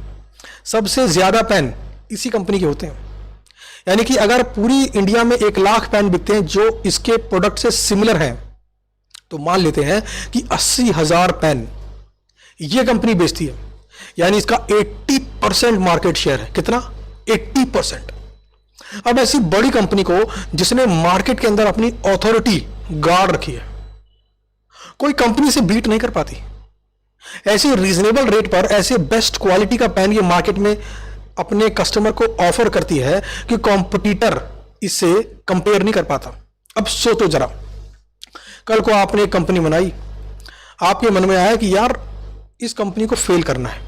सबसे ज्यादा पेन इसी कंपनी के होते हैं। यानी कि अगर पूरी इंडिया में 1 लाख पेन बिकते हैं जो इसके प्रोडक्ट से सिमिलर हैं, तो मान लेते हैं कि 80,000 पेन ये कंपनी बेचती है, यानी इसका 80% मार्केट शेयर है। कितना? 80%। अब ऐसी बड़ी कंपनी को जिसने मार्केट के अंदर अपनी ऑथोरिटी गाड़ रखी है, कोई कंपनी से बीट नहीं कर पाती। ऐसे रीजनेबल रेट पर ऐसे बेस्ट क्वालिटी का पेन ये मार्केट में अपने कस्टमर को ऑफर करती है कि कॉम्पिटिटर इससे कंपेयर नहीं कर पाता। अब सोचो जरा, कल को आपने एक कंपनी बनाई, आपके मन में आया कि यार इस कंपनी को फेल करना है।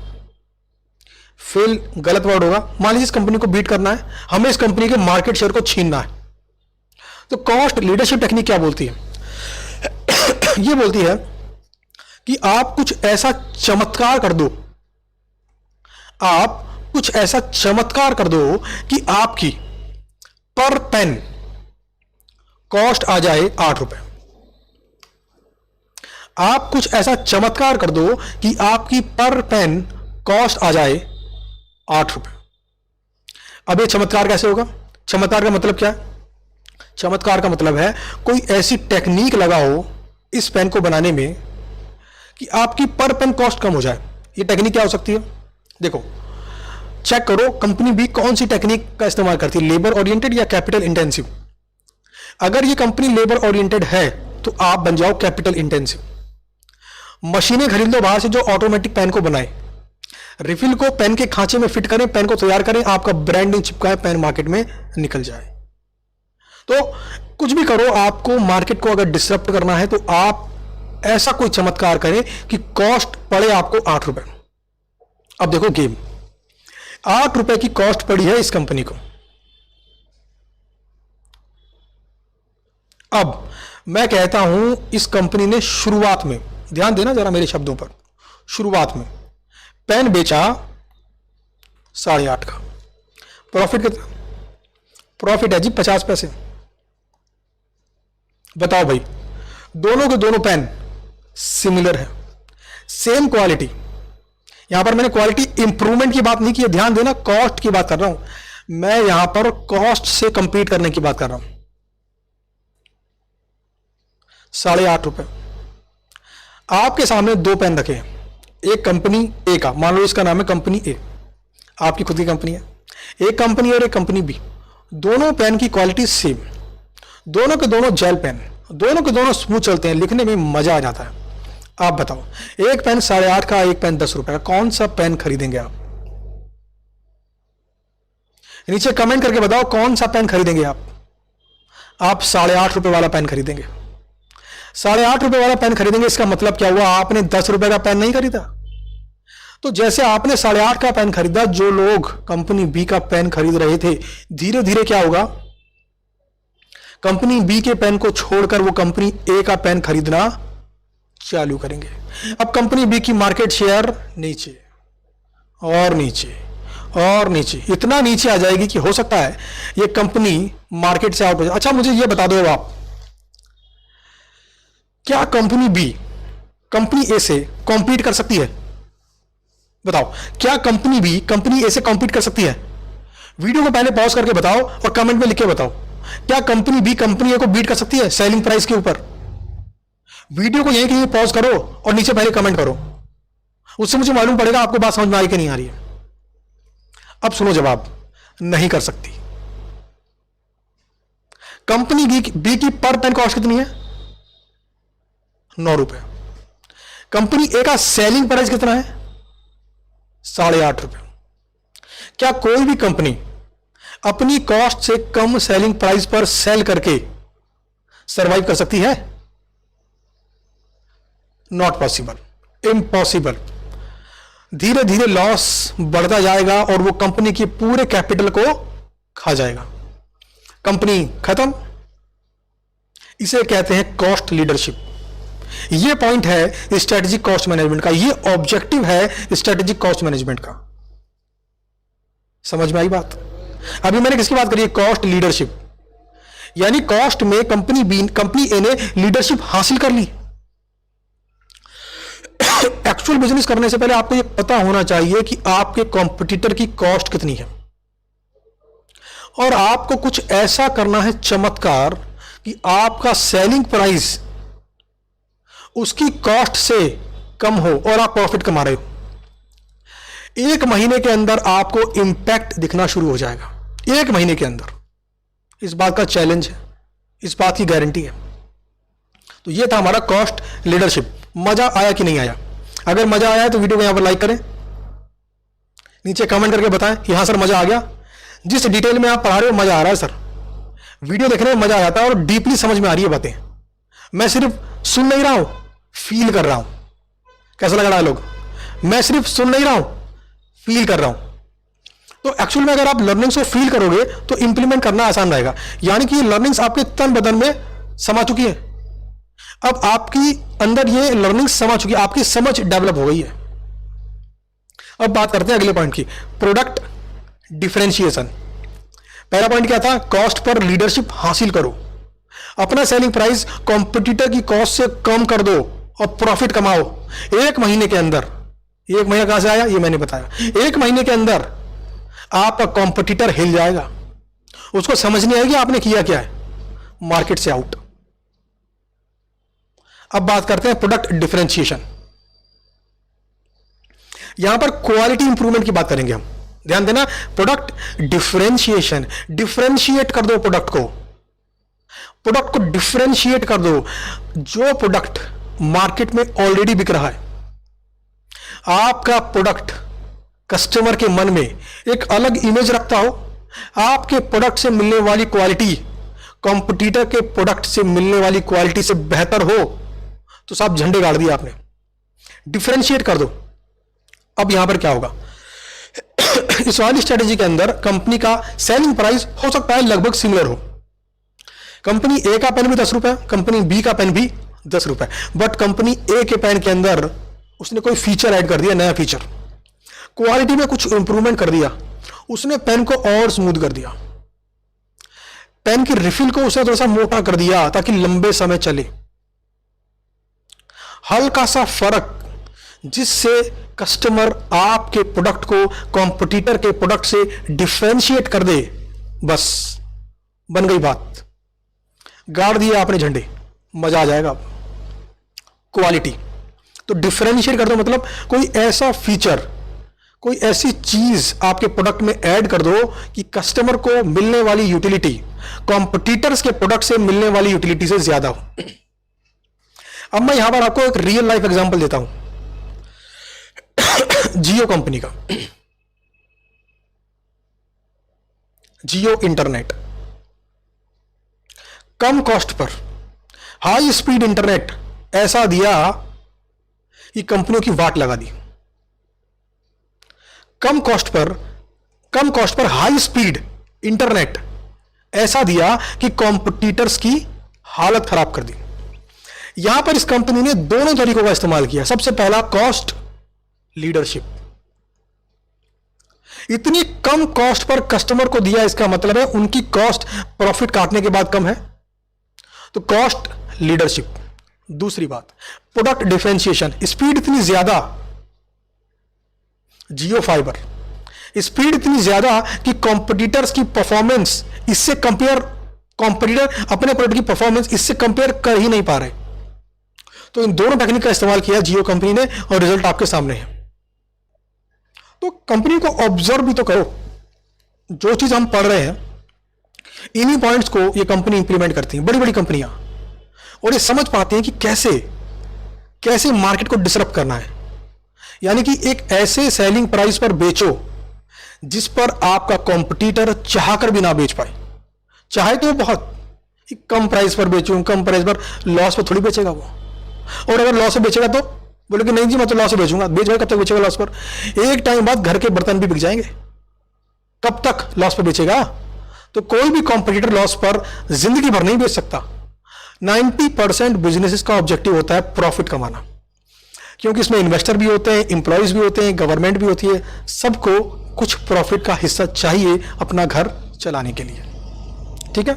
फेल गलत वर्ड होगा, मान लीजिए इस कंपनी को बीट करना है, हमें इस कंपनी के मार्केट शेयर को छीनना है। तो कॉस्ट लीडरशिप टेक्निक क्या बोलती है? ये बोलती है कि आप कुछ ऐसा चमत्कार कर दो, आप कुछ ऐसा चमत्कार कर दो कि आपकी पर पेन कॉस्ट आ जाए 8 रुपए। आप कुछ ऐसा चमत्कार कर दो कि आपकी पर पेन कॉस्ट आ जाए 8 रुपए। अब ये चमत्कार कैसे होगा? चमत्कार का मतलब क्या है? चमत्कार का मतलब है कोई ऐसी टेक्निक लगाओ इस पेन को बनाने में कि आपकी पर पेन कॉस्ट कम हो जाए। ये टेक्निक क्या हो सकती है? देखो, चेक करो कंपनी भी कौन सी टेक्निक का इस्तेमाल करती है, लेबर ओरिएंटेड या कैपिटल इंटेंसिव। अगर ये कंपनी लेबर ओरिएंटेड है तो आप बन जाओ कैपिटल इंटेंसिव। मशीनें खरीद लो बाहर से जो ऑटोमेटिक पेन को बनाए, रिफिल को पेन के खांचे में फिट करें, पेन को तैयार करें, आपका ब्रांडिंग चिपकाए, पेन मार्केट में निकल जाए। तो कुछ भी करो, आपको मार्केट को अगर डिसरप्ट करना है तो आप ऐसा कोई चमत्कार करें कि कॉस्ट पड़े आपको 8 रुपए। अब देखो गेम, 8 रुपए की कॉस्ट पड़ी है इस कंपनी को। अब मैं कहता हूं इस कंपनी ने शुरुआत में, ध्यान देना जरा मेरे शब्दों पर, शुरुआत में पेन बेचा 8.5 का। प्रॉफिट कितना? प्रॉफिट है जी 50 पैसे। बताओ भाई, दोनों के दोनों पेन सिमिलर है, सेम क्वालिटी। यहां पर मैंने क्वालिटी इंप्रूवमेंट की बात नहीं की है, ध्यान देना, कॉस्ट की बात कर रहा हूं मैं, यहां पर कॉस्ट से कंपीट करने की बात कर रहा हूं। 8.5 रुपए। आपके सामने 2 पेन रखे हैं, एक कंपनी ए का, मान लो इसका नाम है कंपनी ए, आपकी खुद की कंपनी है। एक कंपनी और एक कंपनी बी, दोनों पेन की क्वालिटी सेम, दोनों के दोनों जेल पेन, दोनों के दोनों स्मूथ चलते हैं, लिखने में मजा आ जाता है। आप बताओ, एक पेन 8.5 का, एक पेन 10 रुपए का, कौन सा पेन खरीदेंगे आप? नीचे कमेंट करके बताओ कौन सा पेन खरीदेंगे आप। आप 8.5 रुपए वाला पेन खरीदेंगे। 8.5 रुपए वाला पेन खरीदेंगे, इसका मतलब क्या हुआ? आपने 10 रुपए का पेन नहीं खरीदा। तो जैसे आपने 8.5 का पेन खरीदा, जो लोग कंपनी बी का पेन खरीद रहे थे, धीरे धीरे क्या होगा? कंपनी बी के पेन को छोड़कर वो कंपनी ए का पेन खरीदना चालू करेंगे। अब कंपनी बी की मार्केट शेयर नीचे और नीचे और नीचे, इतना नीचे आ जाएगी कि हो सकता है ये कंपनी मार्केट से आउट हो जाए। अच्छा मुझे ये बता दो आप, क्या कंपनी बी कंपनी ए से कॉम्पीट कर सकती है? बताओ, क्या कंपनी बी कंपनी ए से कॉम्पीट कर सकती है? वीडियो को पहले पॉज करके बताओ और कमेंट में लिख के बताओ, क्या कंपनी बी कंपनी ए को बीट कर सकती है सेलिंग प्राइस के ऊपर? वीडियो को यहीं कहीं पॉज करो और नीचे पहले कमेंट करो, उससे मुझे मालूम पड़ेगा आपको बात समझ में आ रही कि नहीं आ रही है। अब सुनो जवाब, नहीं कर सकती। कंपनी बी की पर पेन कॉस्ट कितनी है? 9 रुपए। कंपनी ए का सेलिंग प्राइस कितना है? 8.5 रुपए। क्या कोई भी कंपनी अपनी कॉस्ट से कम सेलिंग प्राइस पर सेल करके सरवाइव कर सकती है? Not possible, impossible. धीरे धीरे लॉस बढ़ता जाएगा और वो कंपनी के पूरे कैपिटल को खा जाएगा, कंपनी खत्म। इसे कहते हैं कॉस्ट लीडरशिप। ये पॉइंट है स्ट्रेटेजिक कॉस्ट मैनेजमेंट का, ये ऑब्जेक्टिव है स्ट्रेटेजिक कॉस्ट मैनेजमेंट का। समझ में आई बात? अभी मैंने किसकी बात करी है? Cost leadership. यानी कॉस्ट में कंपनी ए ने लीडरशिप हासिल कर ली। एक्चुअल बिजनेस करने से पहले आपको यह पता होना चाहिए कि आपके कॉम्पिटिटर की कॉस्ट कितनी है, और आपको कुछ ऐसा करना है चमत्कार कि आपका सेलिंग प्राइस उसकी कॉस्ट से कम हो और आप प्रॉफिट कमा रहे हो। 1 महीने के अंदर आपको इंपैक्ट दिखना शुरू हो जाएगा। 1 महीने के अंदर। इस बात का चैलेंज है, इस बात की गारंटी है। तो यह था हमारा कॉस्ट लीडरशिप। मजा आया कि नहीं आया? अगर मजा आया है तो वीडियो को यहां पर लाइक करें, नीचे कमेंट करके बताएं कि हाँ सर मजा आ गया। जिस डिटेल में आप पढ़ा रहे हो मजा आ रहा है सर, वीडियो देखने में मजा आ जाता है और डीपली समझ में आ रही है बातें। मैं सिर्फ सुन नहीं रहा हूं, फील कर रहा हूं। कैसा लग रहा है लोग? मैं सिर्फ सुन नहीं रहा हूं, फील कर रहा हूं। तो एक्चुअल में अगर आप लर्निंग्स को फील करोगे तो इंप्लीमेंट करना आसान रहेगा। यानी कि ये लर्निंग्स आपके तन बदन में समा चुकी है। अब आपकी अंदर ये लर्निंग्स समा चुकी है, आपकी समझ डेवलप हो गई है। अब बात करते हैं अगले पॉइंट की, प्रोडक्ट डिफरेंशिएशन। पहला पॉइंट क्या था? कॉस्ट पर लीडरशिप हासिल करो, अपना सेलिंग प्राइस कॉम्पिटिटर की कॉस्ट से कम कर दो और प्रॉफिट कमाओ 1 महीने के अंदर। 1 महीना कहां से आया ये मैंने बताया। 1 महीने के अंदर आपका कॉम्पिटिटर हिल जाएगा, उसको समझ नहीं आएगी आपने किया क्या है, मार्केट से आउट। अब बात करते हैं प्रोडक्ट डिफरेंशिएशन। यहां पर क्वालिटी इंप्रूवमेंट की बात करेंगे हम। ध्यान देना, प्रोडक्ट डिफरेंशिएशन, डिफरेंशिएट कर दो प्रोडक्ट को, प्रोडक्ट को डिफरेंशिएट कर दो। जो प्रोडक्ट मार्केट में ऑलरेडी बिक रहा है, आपका प्रोडक्ट कस्टमर के मन में एक अलग इमेज रखता हो, आपके प्रोडक्ट से मिलने वाली क्वालिटी कॉम्पिटिटर के प्रोडक्ट से मिलने वाली क्वालिटी से बेहतर हो, तो साहब झंडे गाड़ दिए आपने। डिफरेंशिएट कर दो। अब यहां पर क्या होगा? इस वाली स्ट्रेटेजी के अंदर कंपनी का सेलिंग प्राइस हो सकता है लगभग सिमिलर हो। कंपनी ए का पेन भी 10 रुपए, कंपनी बी का पेन भी 10 रुपए, बट कंपनी ए के पेन के अंदर उसने कोई फीचर ऐड कर दिया, नया फीचर, क्वालिटी में कुछ इंप्रूवमेंट कर दिया, उसने पेन को और स्मूथ कर दिया, पेन की रिफिल को उसने थोड़ा सा मोटा कर दिया ताकि लंबे समय चले। हल्का सा फर्क जिससे कस्टमर आपके प्रोडक्ट को कॉम्पिटिटर के प्रोडक्ट से डिफरेंशिएट कर दे, बस बन गई बात। गाड़ दिए आपने झंडे, मजा आ जाएगा। क्वालिटी तो डिफरेंशिएट कर दो, मतलब कोई ऐसा फीचर, कोई ऐसी चीज आपके प्रोडक्ट में ऐड कर दो कि कस्टमर को मिलने वाली यूटिलिटी कॉम्पिटिटर्स के प्रोडक्ट से मिलने वाली यूटिलिटी से ज्यादा हो। अब मैं यहां पर आपको एक रियल लाइफ एग्जांपल देता हूं, जियो कंपनी का। जियो इंटरनेट। कम कॉस्ट पर हाई स्पीड इंटरनेट ऐसा दिया कि कंपनियों की वाट लगा दी। कम कॉस्ट पर हाई स्पीड इंटरनेट ऐसा दिया कि कॉम्पिटिटर्स की हालत खराब कर दी। यहां पर इस कंपनी ने दोनों तरीकों का इस्तेमाल किया। सबसे पहला, कॉस्ट लीडरशिप। इतनी कम कॉस्ट पर कस्टमर को दिया, इसका मतलब है उनकी कॉस्ट प्रॉफिट काटने के बाद कम है, तो कॉस्ट लीडरशिप। दूसरी बात, प्रोडक्ट डिफरेंशिएशन। स्पीड इतनी ज्यादा, जियो फाइबर, स्पीड इतनी ज्यादा कि कॉम्पिटिटर्स की परफॉर्मेंस इससे कॉम्पिटिटर अपने प्रोडक्ट की परफॉर्मेंस इससे कंपेयर कर ही नहीं पा रहे। तो इन दोनों टेक्निक का इस्तेमाल किया जियो कंपनी ने और रिजल्ट आपके सामने है। तो कंपनी को ऑब्जर्व भी तो करो। जो चीज हम पढ़ रहे हैं, इन्हीं पॉइंट्स को ये कंपनी इंप्लीमेंट करती है, बड़ी बड़ी कंपनियां, और ये समझ पाती हैं कि कैसे मार्केट को डिसरप्ट करना है। यानी कि एक ऐसे सेलिंग प्राइस पर बेचो जिस पर आपका कॉम्पिटिटर चाहकर भी ना बेच पाए। चाहे तो बहुत कम प्राइस पर बेचूं, कम प्राइस पर, लॉस पर थोड़ी बेचेगा वो। और अगर लॉस से बेचेगा तो बोले कि नहीं जी मैं तो लॉस से बेचूंगा। बेचेगा कब तक बेचेगा लॉस पर? एक टाइम बाद घर के बर्तन भी बिक जाएंगे। कब तक लॉस पर बेचेगा? तो कोई भी कॉम्पिटिटर लॉस पर जिंदगी भर नहीं बेच सकता। 90% बिजनेसेस का ऑब्जेक्टिव होता है प्रॉफिट कमाना, क्योंकि इसमें इन्वेस्टर भी होते हैं, इंप्लॉयज भी होते हैं, गवर्नमेंट भी होती है। सबको कुछ प्रॉफिट का हिस्सा चाहिए अपना घर चलाने के लिए। ठीक है,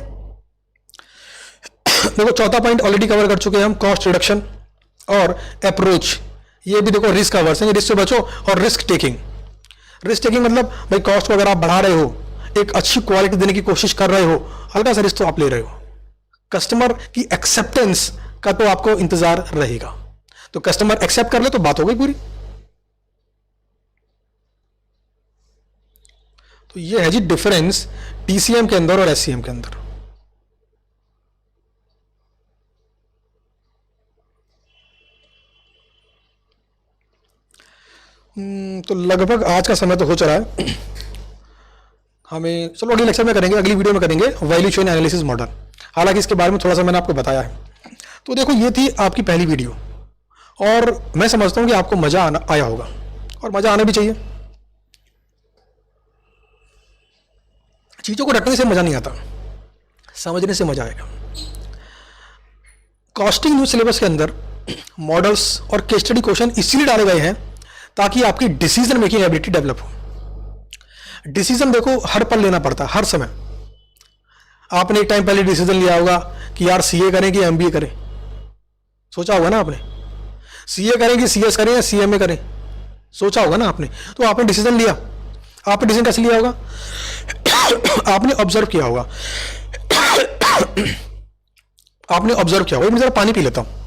देखो चौथा पॉइंट ऑलरेडी कवर कर चुके हैं हम, कॉस्ट रिडक्शन और अप्रोच। ये भी देखो रिस्क अवर्स है, रिस्क से बचो। और रिस्क टेकिंग मतलब भाई कॉस्ट को अगर आप बढ़ा रहे हो, एक अच्छी क्वालिटी देने की कोशिश कर रहे हो, हल्का सा रिस्क तो आप ले रहे हो। कस्टमर की एक्सेप्टेंस का तो आपको इंतजार रहेगा। तो कस्टमर एक्सेप्ट कर ले तो बात हो गई पूरी। तो ये है जी डिफरेंस टीसीएम के अंदर और एससीएम के अंदर। तो लगभग आज का समय तो हो चला है। हमें चलो अगले लेक्चर में करेंगे, अगली वीडियो में करेंगे वैल्यू चेन एनालिसिस मॉडल। हालांकि इसके बारे में थोड़ा सा मैंने आपको बताया है। तो देखो ये थी आपकी पहली वीडियो, और मैं समझता हूं कि आपको मजा आया होगा, और मजा आना भी चाहिए। चीजों को रटने से मजा नहीं आता, समझने से मजा आएगा। कॉस्टिंग न्यू सिलेबस के अंदर मॉडल्स और केस स्टडी क्वेश्चन इसीलिए डाले गए हैं ताकि आपकी डिसीजन मेकिंग एबिलिटी डेवलप हो। डिसीजन देखो हर पल लेना पड़ता है, हर समय। आपने एक टाइम पहले डिसीजन लिया होगा कि यार सीए करें कि एमबीए करें, सोचा होगा ना आपने। सीए करें कि सीएस करें या सीएमए करें, सोचा होगा ना आपने। तो आपने डिसीजन लिया। आपने डिसीजन कैसे लिया होगा? आपने ऑब्जर्व किया होगा। आपने ऑब्जर्व किया होगा। मैं जरा पानी पी लेता हूं।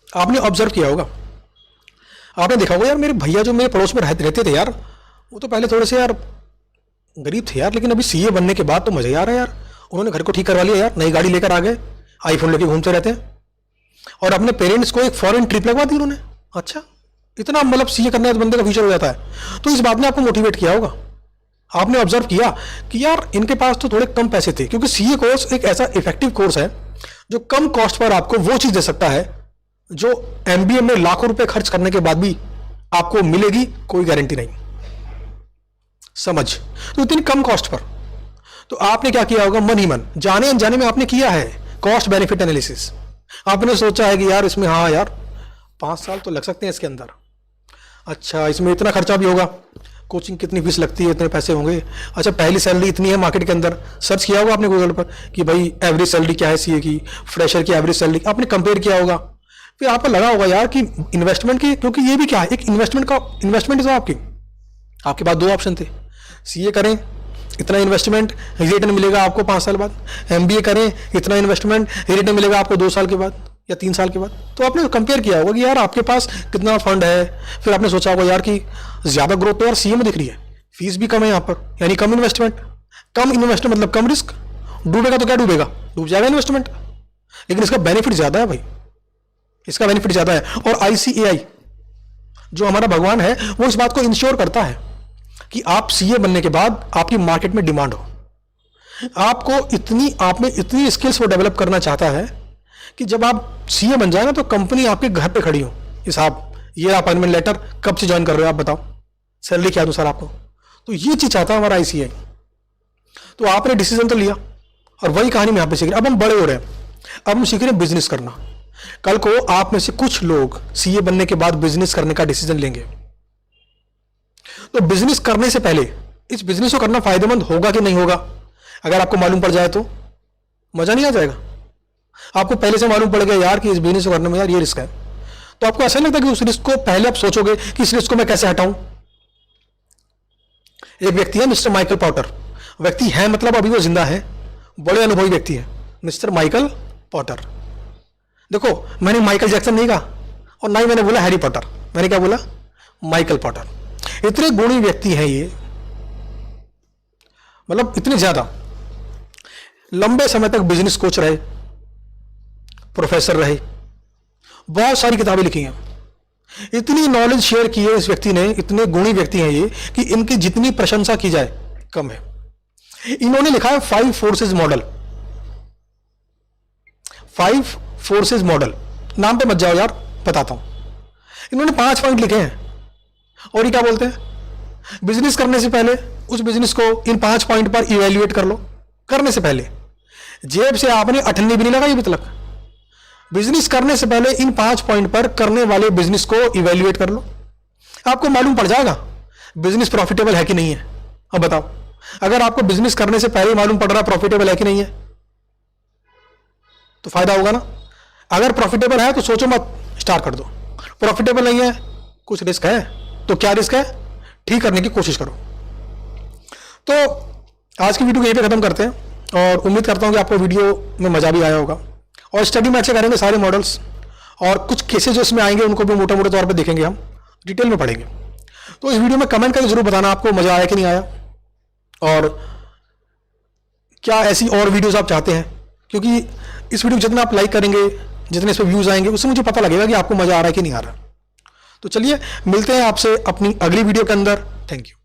आपने ऑब्जर्व किया होगा, आपने देखा होगा यार मेरे भैया जो मेरे पड़ोस में रहते थे यार, वो तो पहले थोड़े से यार गरीब थे यार, लेकिन अभी सीए बनने के बाद तो मजा ही आ रहा है यार। उन्होंने घर को ठीक करवा लिया यार, नई गाड़ी लेकर आ गए, आईफोन लेके घूमते रहते हैं, और अपने पेरेंट्स को एक फॉरेन ट्रिप लगवा दी उन्होंने। अच्छा, इतना मतलब सीए करने से बंदे का फ्यूचर हो जाता है। तो इस बात ने आपको मोटिवेट किया होगा। आपने ऑब्जर्व किया कि यार इनके पास तो थोड़े कम पैसे थे, क्योंकि सीए कोर्स एक ऐसा इफेक्टिव कोर्स है जो कम कॉस्ट पर आपको वो चीज दे सकता है जो एमबीए में लाखों रुपए खर्च करने के बाद भी आपको मिलेगी, कोई गारंटी नहीं। समझ? तो इतनी कम कॉस्ट पर तो आपने क्या किया होगा? मन ही मन, जाने अनजाने में आपने किया है कॉस्ट बेनिफिट एनालिसिस। आपने सोचा है कि यार इसमें, हाँ यार 5 साल तो लग सकते हैं इसके अंदर। अच्छा, इसमें इतना खर्चा भी होगा, कोचिंग कितनी फीस लगती है, इतने पैसे होंगे। अच्छा, पहली सैलरी इतनी है मार्केट के अंदर। सर्च किया होगा आपने गूगल पर कि भाई एवरेज सैलरी क्या है सीए की, फ्रेशर की एवरेज सैलरी, आपने कंपेयर किया होगा। फिर आपको लगा होगा यार कि इन्वेस्टमेंट की, क्योंकि ये भी क्या है, एक इन्वेस्टमेंट है। आपके पास 2 ऑप्शन थे, सीए करें इतना इन्वेस्टमेंट, रिटर्न मिलेगा आपको 5 साल बाद, एमबीए करें इतना इन्वेस्टमेंट, रिटर्न मिलेगा आपको 2 साल के बाद या 3 साल के बाद। तो आपने कंपेयर किया होगा कि यार आपके पास कितना फंड है। फिर आपने सोचा होगा यार कि ज्यादा ग्रोथ तो यार सीए में दिख रही है, फीस भी कम है यहाँ पर, यानी कम इन्वेस्टमेंट। कम इन्वेस्टमेंट मतलब कम रिस्क। डूबेगा तो क्या डूबेगा, डूब जाएगा इन्वेस्टमेंट, लेकिन इसका बेनिफिट ज्यादा है भाई। इसका बेनिफिट ज़्यादा है। और ICAI जो हमारा भगवान है वो इस बात को इंश्योर करता है कि आप सीए बनने के बाद आपकी मार्केट में डिमांड हो। आप में इतनी स्किल्स वो डेवलप करना चाहता है कि जब आप सीए बन जाए ना तो कंपनी आपके घर पे खड़ी हो कि साहब ये अपॉइंटमेंट लेटर, कब से ज्वाइन कर रहे हो आप बताओ, सैलरी क्या दूँ सर आपको। तो ये चीज़ चाहता है हमारा ICAI। तो आपने डिसीजन तो लिया और वही कहानी में यहाँ पे सीख रहे हैं। अब हम बड़े हो रहे हैं, अब हम सीख रहे हैं बिजनेस करना। कल को आप में से कुछ लोग सीए बनने के बाद बिजनेस करने का डिसीजन लेंगे। तो बिजनेस करने से पहले इस बिजनेस को करना फायदेमंद होगा कि नहीं होगा, अगर आपको मालूम पड़ जाए तो मजा नहीं आ जाएगा। आपको पहले से मालूम पड़ गया यार कि इस बिजनेस को करने में यार ये रिस्क है, तो आपको ऐसा नहीं लगता कि उस रिस्क को पहले आप सोचोगे कि इस रिस्क को मैं कैसे हटाऊं। एक व्यक्ति है मिस्टर माइकल पॉटर, व्यक्ति है मतलब अभी वो जिंदा है, बड़े अनुभवी व्यक्ति है मिस्टर माइकल पॉटर। देखो मैंने माइकल जैक्सन नहीं कहा और ना ही मैंने बोला हैरी पॉटर, मैंने क्या बोला, माइकल पॉटर। इतने गुणी व्यक्ति हैं ये, मतलब इतने ज्यादा, लंबे समय तक बिजनेस कोच रहे, प्रोफेसर रहे, बहुत सारी किताबें लिखी हैं, इतनी नॉलेज शेयर की है इस व्यक्ति ने, इतने गुणी व्यक्ति हैं ये कि इनकी जितनी प्रशंसा की जाए कम है। इन्होंने लिखा है 5 फोर्सेस मॉडल। 5 फोर्सेस मॉडल, नाम पे मत जाओ यार, बताता हूं। इन्होंने 5 पॉइंट लिखे हैं और ये क्या बोलते हैं, बिजनेस करने से पहले उस बिजनेस को इन 5 पॉइंट पर इवेल्युएट कर लो। करने से पहले जेब से आपने अठन्नी भी नहीं लगाई अभी तक। बिजनेस करने से पहले इन 5 पॉइंट पर करने वाले बिजनेस को इवेल्युएट कर लो, आपको मालूम पड़ जाएगा बिजनेस प्रॉफिटेबल है कि नहीं है। अब बताओ, अगर आपको बिजनेस करने से पहले मालूम पड़ रहा प्रॉफिटेबल है कि नहीं है तो फायदा होगा ना। अगर प्रॉफिटेबल है तो सोचो मत, स्टार्ट कर दो। प्रॉफिटेबल नहीं है, कुछ रिस्क है, तो क्या रिस्क है, ठीक करने की कोशिश करो। तो आज की वीडियो को यहीं पे खत्म करते हैं और उम्मीद करता हूं कि आपको वीडियो में मजा भी आया होगा। और स्टडी में अच्छे करेंगे सारे मॉडल्स, और कुछ केसेस जो इसमें आएंगे उनको भी मोटे मोटे तौर पे देखेंगे, हम डिटेल में पढ़ेंगे। तो इस वीडियो में कमेंट करके जरूर बताना आपको मजा आया कि नहीं आया, और क्या ऐसी और वीडियोस आप चाहते हैं, क्योंकि इस वीडियो को जितना आप लाइक करेंगे, जितने इस पर व्यूज आएंगे, उससे मुझे पता लगेगा कि आपको मजा आ रहा है कि नहीं आ रहा। तो चलिए मिलते हैं आपसे अपनी अगली वीडियो के अंदर। Thank you.